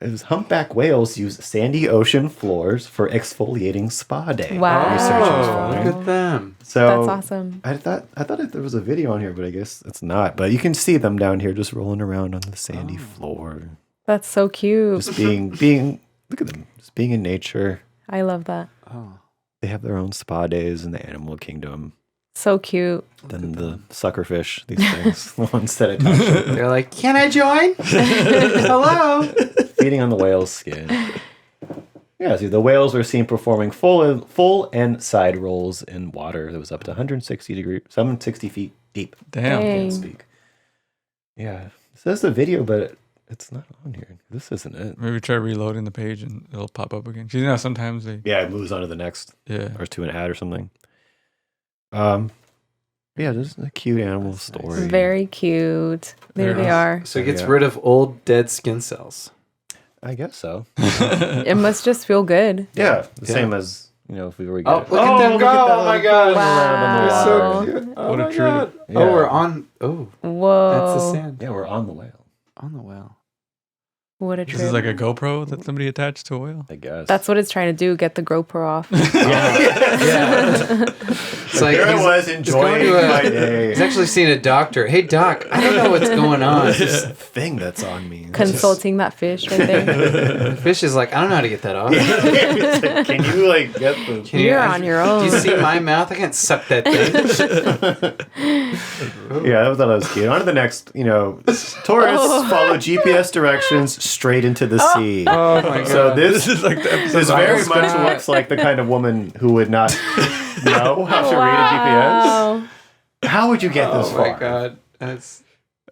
is humpback whales use sandy ocean floors for exfoliating spa day. Wow. Researchers Oh, find. look at them. So That's awesome. I thought that there was a video on here, but I guess it's not. But you can see them down here just rolling around on the sandy floor. That's so cute. Just being look at them. Just being in nature. I love that. Oh. They have their own spa days in the animal kingdom. So cute. Then the suckerfish, these things, the ones that I talked about, They're like, can I join? Hello. feeding on the whale's skin. Yeah, see, the whales were seen performing full and side rolls in water that was up to 760 feet deep. Damn. Dang. Can't speak. Yeah, it says the video, but it's not on here. This isn't it. Maybe try reloading the page and it'll pop up again. 'Cause you know, sometimes they. Yeah, it moves on to the next Yeah. or to an ad or something. Yeah, this is a cute animal story. Very cute. There they are. So it gets Yeah. rid of old dead skin cells. I guess so. It must just feel good. Yeah, the Yeah. same as if we were. Oh, look at them go! Oh my gosh! Wow. They're so cute. Oh What a my treat. God. Yeah. Oh, we're on. Oh, Whoa. that's the sand Yeah, we're on the whale. on the whale. What a This trip. is like a GoPro that somebody attached to a whale. I guess. That's what it's trying to do, get the GoPro off. Yeah. It's like Here I he's- was going enjoying to my day. He's actually seeing a doctor. Hey, doc, I don't know what's going on. This thing that's on me. Consulting that fish right there. The fish is like, I don't know how to get that off. It's like, can you like get the? Can You're on your own. Do you see my mouth? I can't suck that thing. Yeah, I thought that was cute. On to the next. Tourists follow GPS directions straight into the sea. Oh my god. So this is like the episode. this very Michael much Scott. looks like the kind of woman who would not know how to read a Wow. GPS. How would you get this Oh far? my god. That's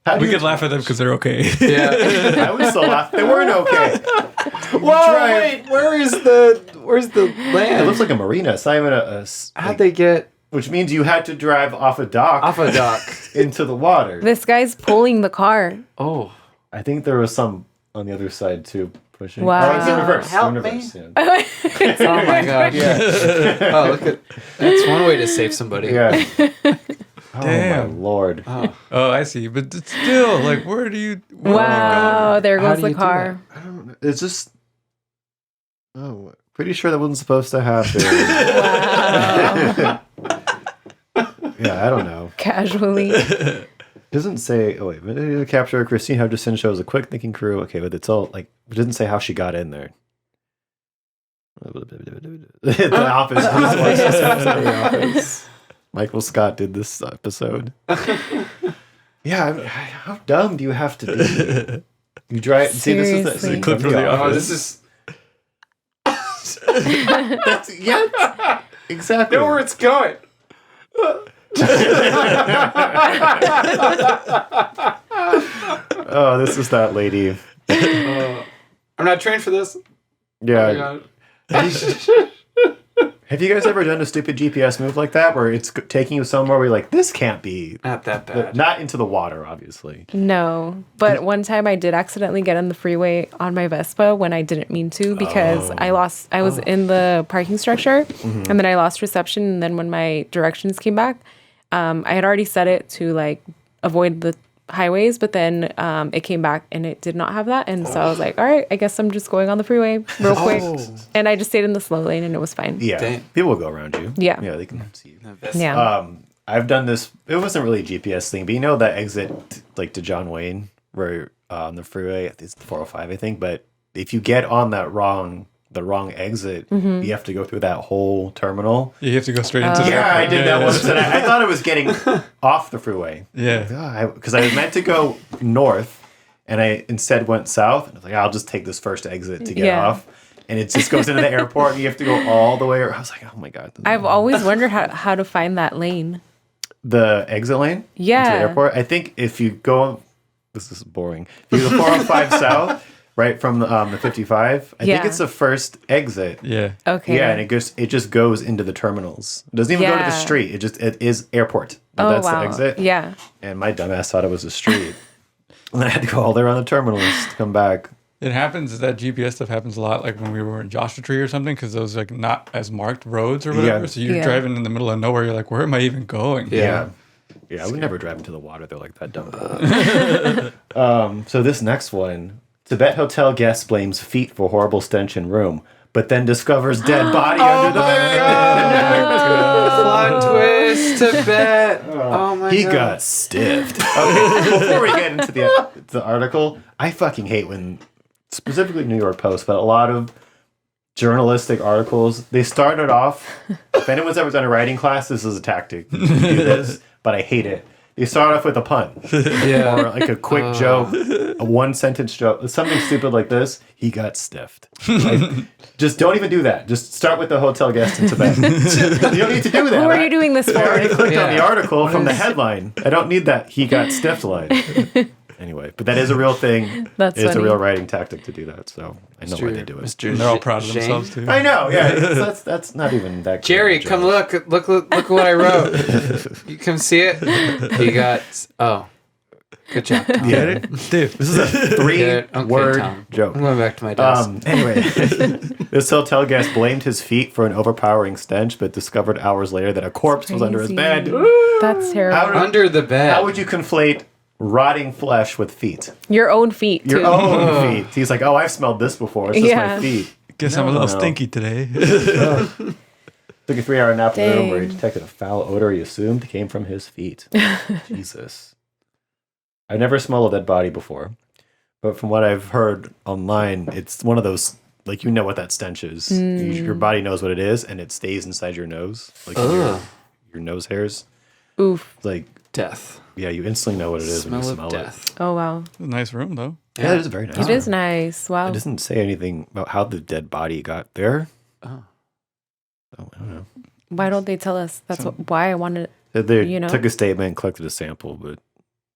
How do We you- could laugh at them because they're okay. yeah. I would still laugh. They weren't okay. Whoa, wait, where's the land? It looks like a marina. It's not even How'd they get which means you had to drive off a dock off a dock? into the water. This guy's pulling the car. Oh. I think there was some on the other side too pushing. Wow. Oh, it's in reverse. Help in me. reverse, yeah. Oh my god, yeah. Oh, look at that's one way to save somebody. Yeah. Oh Damn. my lord. Oh. Oh, I see. But it's still, like, where do you? Where Wow, there How goes do the you do car. I don't know. It's just. Oh, pretty sure that wasn't supposed to happen. Wow. Yeah, I don't know. Casually. Doesn't say. Oh wait, video capture Christine Hutchison shows a quick thinking crew. Okay, but it's all like it doesn't say how she got in there. The office. The office. Michael Scott did this episode. Yeah, how dumb do you have to be? You drive. See, this is Seriously. the Clip from The Oh, Office. this is That's, yeah, exactly. know where it's going. Oh, this is that lady. I'm not trained for this. Yeah. Oh my God. Have you guys ever done a stupid GPS move like that where it's taking you somewhere where you're like, this can't be. Not that bad. Not into the water, obviously. No, but one time I did accidentally get on the freeway on my Vespa when I didn't mean to because I was in the parking structure and then I lost reception. And then when my directions came back, I had already set it to like avoid the highways, but then it came back and it did not have that. And so I was like, all right, I guess I'm just going on the freeway real quick. And I just stayed in the slow lane and it was fine. Yeah. Dang. People will go around you. Yeah. Yeah, they can see you. Yeah. I've done this. It wasn't really a GPS thing, but you know that exit like to John Wayne where on the freeway, it's 405, I think. But if you get on that wrong the wrong exit, you have to go through that whole terminal. You have to go straight into the Yeah, I did that once, and I thought I was getting off the freeway. Yeah. Because I was meant to go north, and I instead went south. And I was like, I'll just take this first exit to get off. And it just goes into the airport, and you have to go all the way. I was like, oh my God. I've always wondered how to find that lane. The exit lane? Yeah. To the airport? I think if you go, this is boring. If you go 405 south, right from the 55, I think it's the first exit. Yeah. Okay. Yeah, and it just goes into the terminals. It doesn't even go to the street. It is airport. That's the exit. Yeah. And my dumbass thought it was a street. And then I had to go all the way around the terminals to come back. It happens, that GPS stuff happens a lot, like when we were in Joshua Tree or something, because those like not as marked roads or whatever. Yeah. So you're driving in the middle of nowhere. You're like, where am I even going? Yeah. Yeah, I would never drive into the water. They're like that dumb. So this next one, Tibet hotel guest blames feet for horrible stench in room, but then discovers dead body under the bed. Plot twist, Tibet. Oh my God. He got stiffed. Okay, before we get into the article, I fucking hate when, specifically New York Post, but a lot of journalistic articles, they started off, if anyone's ever done a writing class, this is a tactic. You can do this, but I hate it. They start off with a pun. Yeah. Or like a quick joke, a one sentence joke, something stupid like this. He got stiffed. Like, just don't even do that. Just start with the hotel guest in Tibet. You don't need to do that. Who are you doing this I already for? clicked on the article from the headline. I don't need that. He got stiffed line. Anyway, but that is a real thing. That's It's a funny. real writing tactic to do that. So I know why they do it. Mr. And they're all proud of Shane. themselves too. I know. Yeah, that's not even that. Jerry, great come joke. look at what I wrote. You come see it. You got good job, Tom. Get it? Dude, This is a Get it? three-word Tom. joke. I'm going back to my desk. Anyway, this hotel guest blamed his feet for an overpowering stench, but discovered hours later that a corpse was under his Crazy. bed. That's terrible. Under the bed. How would you conflate rotting flesh with feet? Your own feet, too. Your own feet. He's like, oh, I've smelled this before. It's just my Yeah. feet. guess I'm a little No. stinky today. Took a 3-hour nap in the room where he Dang. detected a foul odor he assumed came from his feet. Jesus. I've never smelled a dead body before, but from what I've heard online, it's one of those, like, you know what that stench is. Your body knows what it is, and it stays inside your nose, like in your nose hairs. Oof. Like, Death. yeah, you instantly know what it is when you Smell smell of it. death. Oh, wow. Nice room though. Yeah, it is very nice. It is nice. Wow. It doesn't say anything about how the dead body got there. Oh. So, I don't know. Why don't they tell us? That's why I wanted. They You know? took a statement, collected a sample, but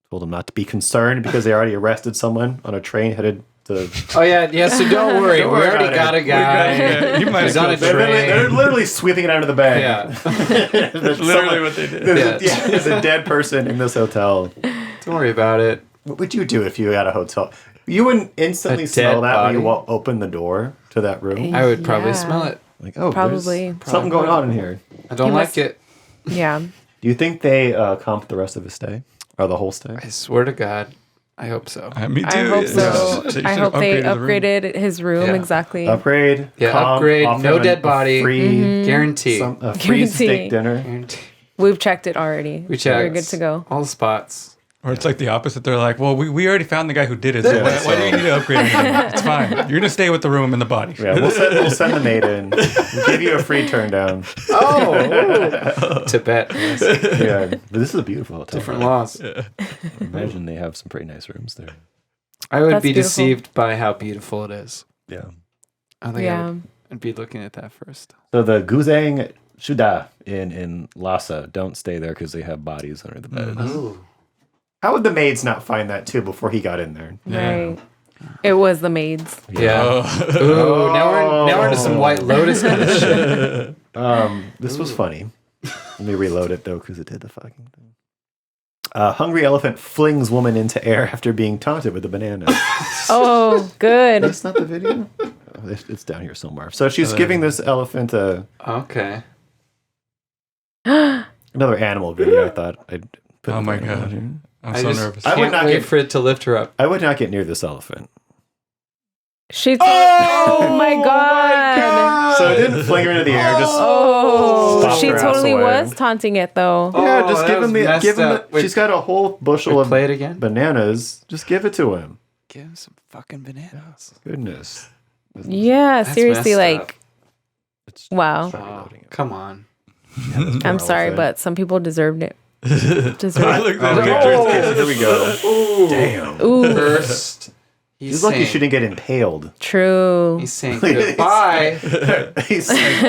told them not to be concerned because they already arrested someone on a train headed to. Oh yeah. So don't worry. Don't we worry already about got it. a guy. You might He's have on a killed train. They're literally sweeping it under the bag. Yeah. literally what they did. There's a dead person in this hotel. Don't worry about it. What would you do if you had a hotel? You wouldn't instantly A smell dead that when you body? open the door to that room. I would probably Yeah. smell it. Like, oh, Probably. there's something going on in here. I don't You like must- it. Yeah. Do you think they comped the rest of his stay or the whole stay? I swear to God, I hope so. Me too. I hope so. They I should've hope they the room. upgraded his room. Yeah. Exactly. Upgrade. Yeah, comp, upgrade, offer no him dead a body. Free, Guarantee. a free Guarantee. steak dinner. Guarantee. We've checked it already. We checked. We're good to go. All the spots. Or it's like the opposite. They're like, well, we already found the guy who did it. So why do you need to upgrade anything? It's fine. You're going to stay with the room and the body. Yeah, we'll send the maid in. We'll give you a free turn down. Oh, Tibet. Yes. Yeah, but this is a beautiful hotel. Different laws. Imagine they have some pretty nice rooms there. I would That's be beautiful. deceived by how beautiful it is. Yeah. I think Yeah. I'd be looking at that first. So the Guzang Shuda in Lhasa, don't stay there because they have bodies under the bed. Ooh. How would the maids not find that too before he got in there? Right. It was the maids. Yeah. Oh. Ooh, now we're into some White Lotus kind of shit. This was funny. Let me reload it though because it did the fucking thing. Hungry elephant flings woman into air after being taunted with a banana. Oh, good. That's not the video? Oh, it's down here somewhere. So she's giving this elephant Okay. another animal video. I thought I'd put. Oh the my animal God. in here. I'm I so just nervous. I would can't not wait get- for it to lift her up. I would not get near this elephant. She's. Oh my God. So it didn't fling her into the air. Just Oh, Stopped she her ass totally away. was taunting it though. yeah, Oh, just that give was him the. messed Give him the up. Wait. she's got a whole bushel Wait, of play it again. bananas. Just give it to him. Give him some fucking bananas. Goodness. Yeah, seriously, messed like, wow. Oh, come on. I'm sorry, but some people deserved it. Look, here we go. Damn. Ooh, First, He's lucky she didn't get impaled. true. He's saying goodbye. He's saying,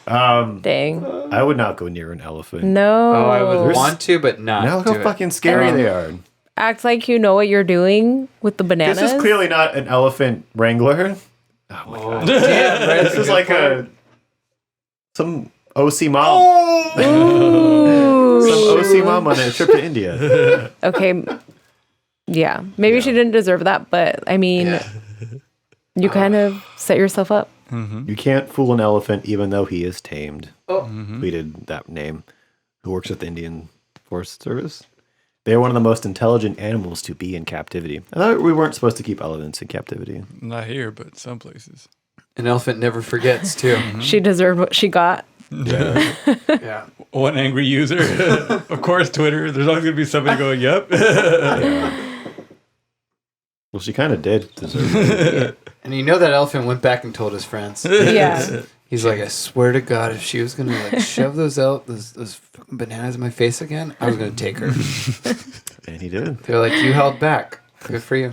Dang. I would not go near an elephant. No. Oh, I would want to, but not. Now look do how it. fucking scary they are. Act like you know what you're doing with the bananas. This is clearly not an elephant wrangler. Oh my god. Damn, right? This is like some OC mom. Ooh. Some OC mom on a trip to India. Okay. Yeah. Maybe she didn't deserve that, but I mean, you kind of set yourself up. You can't fool an elephant even though he is tamed. Tweeted that name. Who works with the Indian Forest Service. They are one of the most intelligent animals to be in captivity. I thought we weren't supposed to keep elephants in captivity. Not here, but some places. An elephant never forgets, too. She deserved what she got. Yeah. Yeah. One angry user. Of course, Twitter. There's always going to be somebody going, yep. Well, she kind of did deserve it. And you know that elephant went back and told his friends. Yeah. He's like, I swear to God, if she was gonna like shove those fucking bananas in my face again, I was gonna take her. And he did. They're like, you held back. Good for you.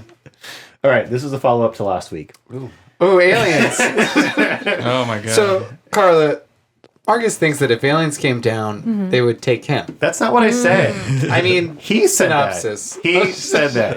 All right, this is a follow-up to last week. Ooh, aliens. Oh, my God. So, Carla, Marcus thinks that if aliens came down, they would take him. That's not what I said. I mean, He said synopsis. that. He said that.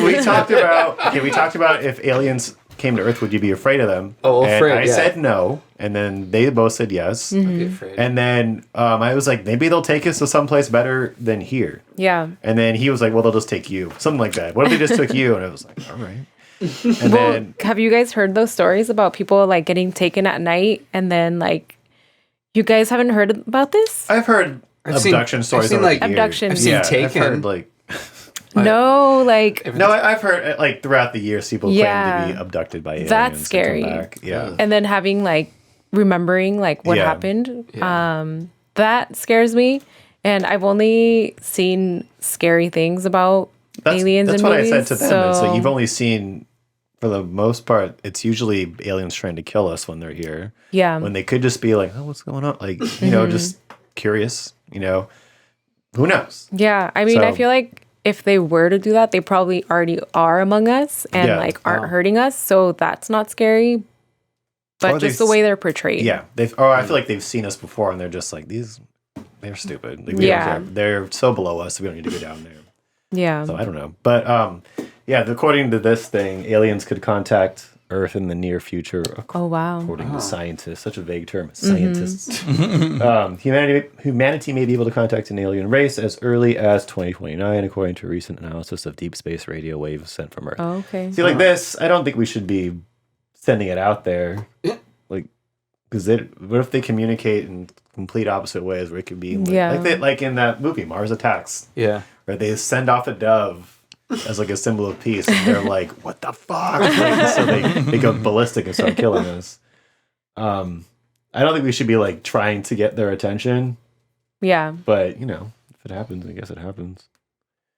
We talked about if aliens came to Earth, would you be afraid of them? Oh, and afraid, I yeah. said no, and then they both said yes. I'd be afraid. And then I was like, maybe they'll take us to someplace better than here. Yeah. And then he was like, well, they'll just take you. Something like that. What if they just took you? And I was like, all right. And then Have you guys heard those stories about people like getting taken at night and then like, you guys haven't heard about this? I've heard abduction stories. I've seen, over like, the years. abduction. I've seen I've Taken. heard like No, like, no, I've heard like throughout the years people claim to be abducted by aliens. That's and come scary. back. Yeah. and then having like remembering like what Yeah. happened. Yeah. That scares me. And I've only seen scary things about aliens That's in what movies. I said to them. So, It's like you've only seen, for the most part, it's usually aliens trying to kill us when they're here. yeah. When they could just be like, oh, what's going on? Like, you know, just curious, you know, who knows? Yeah. I mean, I So- feel like if they were to do that, they probably already are among us and Yeah. like aren't hurting us. So that's not scary. But Or just the way they're portrayed. Yeah. I feel like they've seen us before and they're just like, they're stupid. Like, we don't Yeah. care. They're so below us, we don't need to go down there. Yeah. So I don't know. But yeah, according to this thing, aliens could contact Earth in the near future. Oh, wow. According to scientists, such a vague term, scientists. Humanity may be able to contact an alien race as early as 2029, according to a recent analysis of deep space radio waves sent from Earth. Oh, okay. See, like this, I don't think we should be sending it out there. Like, because what if they communicate in complete opposite ways where it could be like in that movie, Mars Attacks, Yeah. where they send off a dove as like a symbol of peace, and they're like, "What the fuck?" Like, so they go ballistic and start killing us. I don't think we should be like trying to get their attention, Yeah. but you know, if it happens, I guess it happens.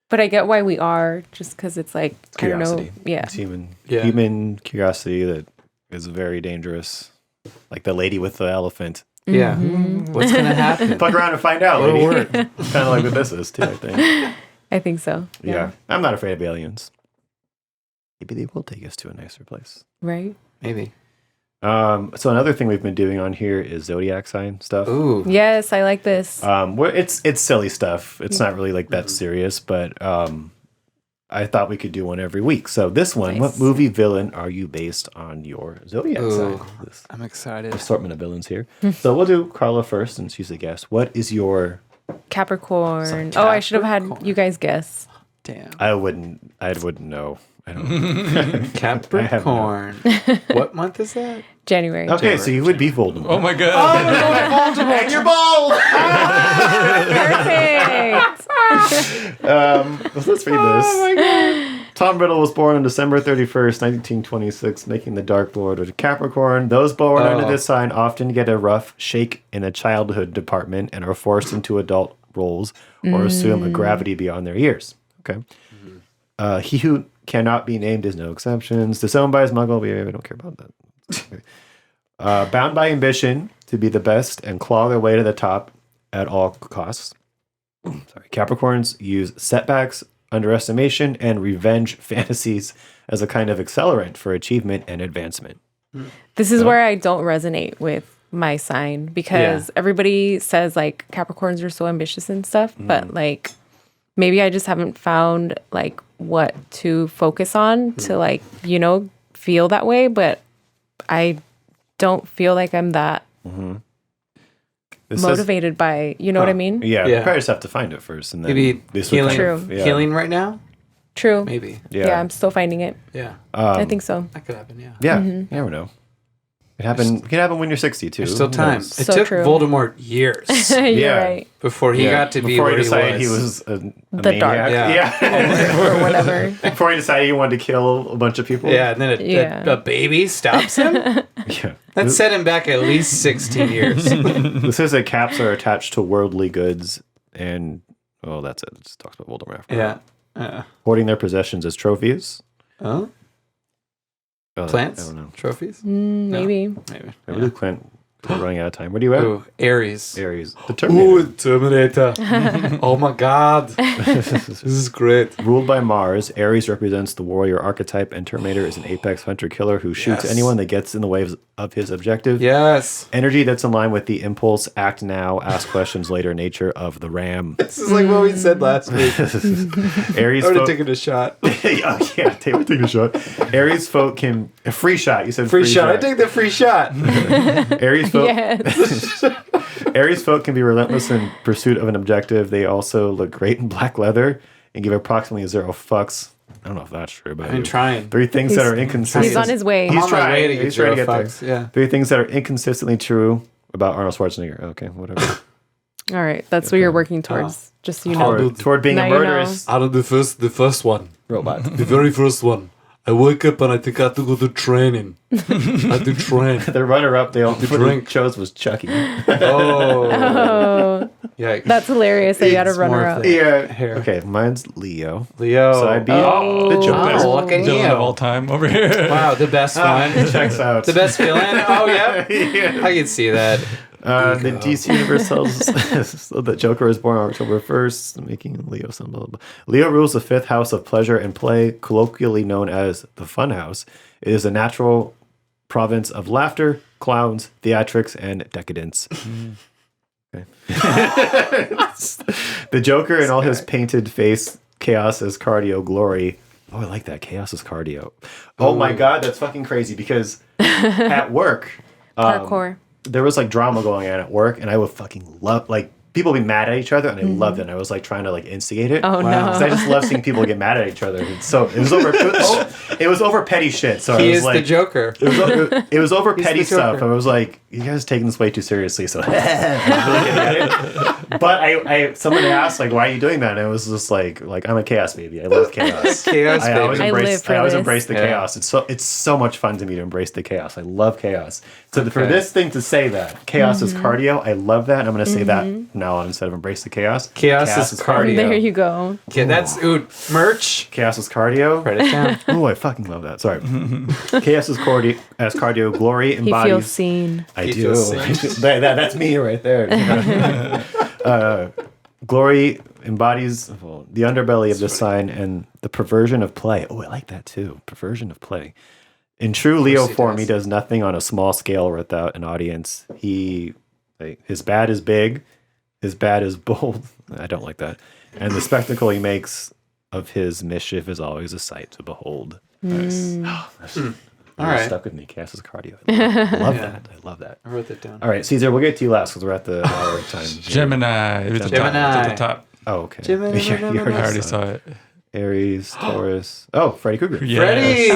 But I get why we are, just because it's like, Curiosity. I don't know. Yeah. It's human curiosity that is very dangerous. Like the lady with the elephant. Yeah. Mm-hmm. What's gonna happen? Fuck around and find out, lady. Kind of like what this is too, I think. I think so. Yeah. I'm not afraid of aliens. Maybe they will take us to a nicer place. Right? Maybe. So another thing we've been doing on here is zodiac sign stuff. Ooh. Yes, I like this. Where it's silly stuff. It's not really like that serious, but I thought we could do one every week. So this one, Nice. what movie villain are you based on your zodiac Ooh. sign? This I'm excited. assortment of villains here. So we'll do Carla first, since she's a guest. What is your? Capricorn. So Oh, I should have had Capricorn. you guys guess. Damn. I wouldn't know. I don't. Capricorn. What month is that? January. Okay, so you would be Voldemort. Oh, my God. And you're bald. Perfect. Let's read this. Oh my God. Tom Riddle was born on December 31st, 1926, making the Dark Lord of Capricorn. Those born under this sign often get a rough shake in the childhood department and are forced into adult roles or assume a gravity beyond their years. Okay. He who cannot be named is no exceptions. Disowned by his muggle. We don't care about that. Bound by ambition to be the best and claw their way to the top at all costs. Sorry. Capricorns use setbacks, underestimation, and revenge fantasies as a kind of accelerant for achievement and advancement. This is where I don't resonate with my sign because everybody says like Capricorns are so ambitious and stuff, but like maybe I just haven't found like what to focus on to like, you know, feel that way, but I don't feel like I'm that motivated by, you know what I mean? Yeah, you probably just have to find it first. And then Maybe healing, healing right now? True. Maybe. Yeah, I'm still finding it. Yeah. I think so. That could happen, yeah. Yeah, you never know. It can happen when you're 60 too. There's still time. It So took true. Voldemort years You're right. before he got to be before what he decided he he was. was a The dark. maniac. Or whatever. Before he decided he wanted to kill a bunch of people. Yeah, and then a baby stops him? Yeah. That set him back at least 16 years. This says that caps are attached to worldly goods and that's it. It just talks about Voldemort after. Yeah. Hoarding their possessions as trophies. Oh? Plants? I don't know. Trophies? Maybe. Maybe. I believe Clint is running out of time. Where do you at? Ooh, Aries. Aries. The Terminator. Terminator. Oh my god. This is great. Ruled by Mars, Aries represents the warrior archetype, and Terminator is an apex hunter-killer who shoots anyone that gets in the way of his objective. Yes. Energy that's in line with the impulse, act now, ask questions later nature of the ram. This is like what we said last week. Aries I would have folk... taken a shot. yeah, we're taking a shot. Aries folk can... A free shot. You said Free shot. I take the free shot. Aries folk... Yes. Aries folk can be relentless in pursuit of an objective. They also look great in black leather and give approximately 0 fucks. I don't know if that's true, but I'm trying. 3 things that are inconsistent. He's on his way. I'm on my way to get He's trying to get fucks. there. Yeah. 3 things that are inconsistently true about Arnold Schwarzenegger. Okay, whatever. All right. That's what you're working towards. Just so you know. Toward being Now a you know. murderous Out of the first one. robot. The very first one. I wake up and I think I have to go to training. I have to train. The runner-up they all drink. chose was Chucky. Oh, Yeah. that's hilarious that you had a It's more runner of up. the- Yeah. Hair. Okay, mine's Leo. Leo. So I'd be the Joker. Oh, look at Villain of all you. time over here. Wow, the best one. Checks out. The best villain? Oh, yeah. Yeah. I can see that. The DC universe tells so that Joker was born on October 1st, making Leo some blah, blah, blah. Leo rules the 5th house of pleasure and play, colloquially known as the fun house. It is a natural province of laughter, clowns, theatrics, and decadence. Okay. The Joker and all his painted face, chaos is cardio glory. Oh, I like that. Chaos is cardio. Oh my God, that's fucking crazy because at work, Parkour. there was like drama going on at work, and I would fucking love like people be mad at each other, and I loved it. And I was like trying to like instigate it. Oh, no. Because I just love seeing people get mad at each other. And so it was over. It was over petty shit. So He I was is like, the Joker. it was over petty the stuff. Joker. I was like, you guys are taking this way too seriously. So, I'm really getting at it. But I someone asked like, why are you doing that? And I was just like I'm a chaos baby. I love chaos. Chaos, I always baby. I live embrace. for I always this. embrace the chaos. It's so much fun to me to embrace the chaos. I love chaos. So for this thing to say that chaos is cardio, I love that. And I'm going to say that now on instead of embrace the chaos. Chaos is cardio. There you go. Okay, that's merch. Chaos is cardio. Write it down. Oh, I fucking love that. Sorry. Chaos is cardio. Glory He embodies. feels seen. I He do. feels seen. That's me right there. Glory embodies the underbelly of the sign and the perversion of play. Oh, I like that too. Perversion of play. In true Leo he form, does. he does nothing on a small scale without an audience. His bad is big, his bad is bold. I don't like that. And the spectacle he makes of his mischief is always a sight to behold. Nice. All right. Stuck with me. Chaos is cardio. I love that. I love that. I wrote that down. All right, Caesar, we'll get to you last because we're at the hour time. Gemini. It was the top. Gemini. It's at the top. Oh, okay. Gemini. You I already saw it. Aries, Taurus. Oh, Freddy Krueger. Yeah. Freddie!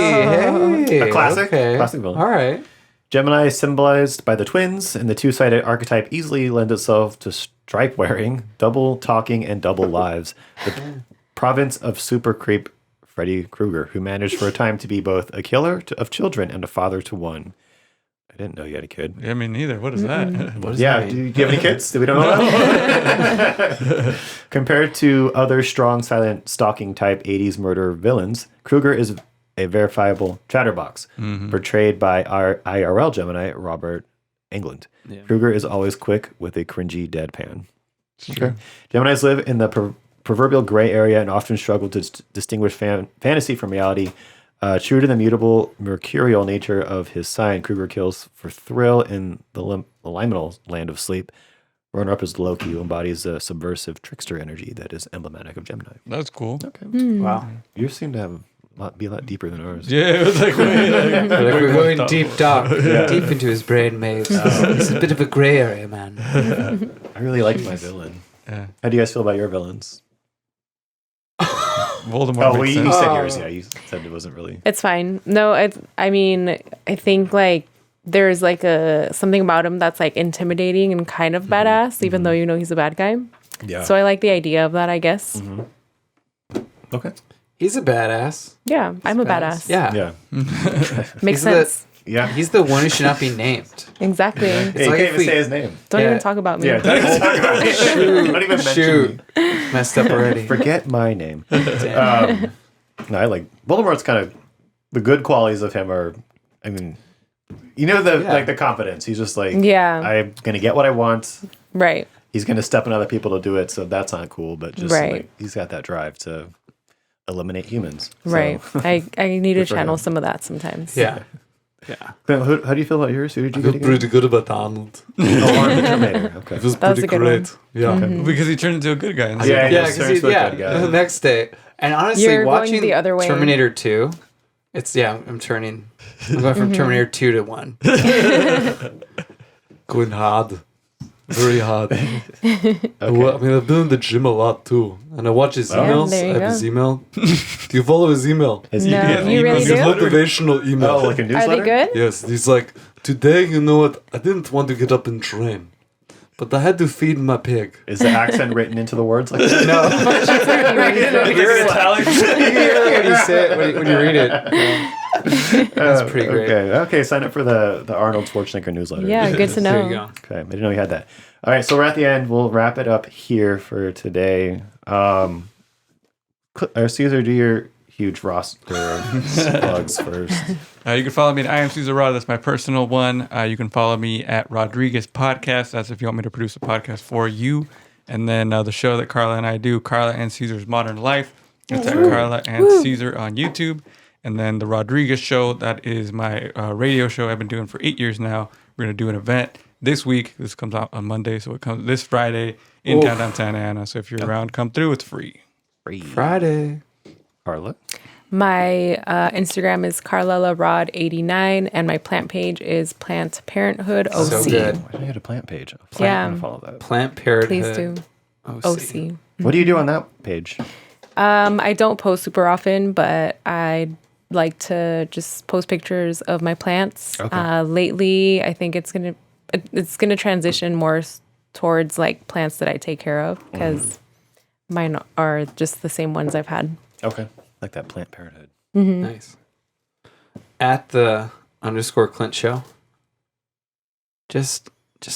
Hey, A classic. Okay. Classic villain. All right. Gemini is symbolized by the twins, and the two-sided archetype easily lends itself to stripe wearing, double talking, and double lives. The province of super creep Freddy Krueger, who managed for a time to be both a killer of children and a father to one. I didn't know you had a kid. Yeah, me neither. What is that? What does that Do mean? you have any kids? We don't know that. Compared to other strong, silent, stalking type 80s murder villains, Kruger is a verifiable chatterbox, portrayed by our IRL Gemini, Robert Englund. Yeah. Kruger is always quick with a cringy deadpan. Okay. Geminis live in the proverbial gray area and often struggle to distinguish fantasy from reality. True to the mutable mercurial nature of his sign, Kruger kills for thrill in the liminal land of sleep. Runner-up is Loki, who embodies a subversive trickster energy that is emblematic of Gemini. That's cool. Okay. Wow. You seem to have be a lot deeper than ours. Yeah, it was like, We're going deep dark, deep into his brain maze. It's a bit of a gray area, man. I really liked my villain. Yeah. How do you guys feel about your villains? Voldemort. Oh, makes you sense. said yours. Yeah, you said it wasn't really. It's fine. No, I mean, I think like there's like something about him that's like intimidating and kind of badass, even though you know he's a bad guy. Yeah. So I like the idea of that, I guess. Okay. He's a badass. Yeah, I'm a badass. Yeah. Yeah. Makes He's the- sense. Yeah. He's the one who should not be named. Exactly. Yeah, you like can't if even we- say his name. Don't Yeah. even talk about me. Yeah, don't even talk about it. Don't even mention Shoot. me. Messed up already. Forget my name. Damn. No, I like Voldemort's kind of the good qualities of him are, I mean, you know like the confidence. He's just like, Yeah. I'm gonna get what I want. Right. He's gonna step on other people to do it, so that's not cool. But just Right. like he's got that drive to eliminate humans. So- Right. I need to Good for channel him. some of that sometimes. Yeah. Yeah. How do you feel about yours? Who did you get again? good about Arnold. Oh, Army Terminator. Okay. It was That was pretty a good great. Yeah. Because he turned into a good guy. in the Yeah, second Yeah, yeah, because Sarah's the good guy. the next day. And honestly, You're going watching the other way. Terminator 2, I'm turning. I'm going from Terminator 2 to 1. Going hard. Very hard. I mean, I've been in the gym a lot too. And I watch his emails. there you I have go. his email. Do you follow his email? Has No, he- you really His do? motivational email. Oh, like a Are newsletter? they good? Yes, he's like, today, you know what? I didn't want to get up and train, but I had to feed my pig. Is the accent written into the words like that? No. You're italic. You can hear it when you say it, when you read it. That's pretty great. Okay. Sign up for the Arnold Schwarzenegger newsletter. Yeah, good to know. There you go. Okay, I didn't know you had that. All right, so we're at the end. We'll wrap it up here for today. Caesar, do your huge roster plugs first. You can follow me at I am Caesar Rod. That's my personal one. You can follow me at Rodriguez Podcast. That's if you want me to produce a podcast for you. And then the show that Carla and I do, Carla and Caesar's Modern Life. It's at Carla and Caesar on YouTube. And then the Rodriguez Show, that is my radio show I've been doing for 8 years now. We're going to do an event this week. This comes out on Monday, so it comes this Friday in downtown Santa Ana. So if you're around, come through. It's free. Friday. Carla? My Instagram is CarlaLaRod89, and my plant page is Plant Parenthood OC. So good. Why do you have a plant page? Yeah. I'm gonna follow that. Plant Parenthood. Please do. OC. What do you do on that page? I don't post super often, but I like to just post pictures of my plants. Okay. Lately, I think it's gonna transition more towards like plants that I take care of because mine are just the same ones I've had. Okay. Like that Plant Parenthood. Nice. At the _Clint show. Just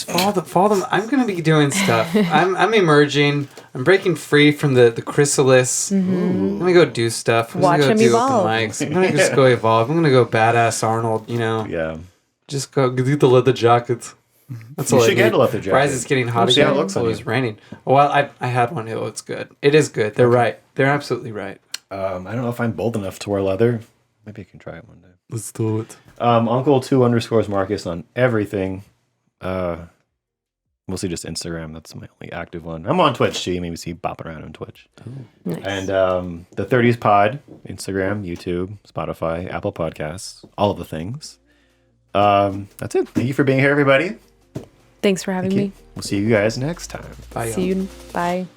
follow them. I'm gonna be doing stuff. I'm emerging. I'm breaking free from the chrysalis. I'm gonna go do stuff. I'm Watch gonna him go do evolve. open mics. I'm gonna just go evolve. I'm gonna go badass Arnold. You know, Yeah. just go get the leather jacket. That's all You I should get need. a leather jacket. Rise is getting hot We'll see how again. it looks on It was you. raining. Well, I had one. Oh, it's good. It is good. They're right. They're absolutely right. I don't know if I'm bold enough to wear leather. Maybe I can try it one day. Let's do it. Uncle 2 Marcus on everything. Mostly just Instagram. That's my only active one. I'm on Twitch too. You maybe see bopping around on Twitch. Nice. And the 30s Pod, Instagram, YouTube, Spotify, Apple Podcasts, all of the things. That's it. Thank you for being here, everybody. Thanks for having me. We'll see you guys next time. Bye, y'all. See you. Bye.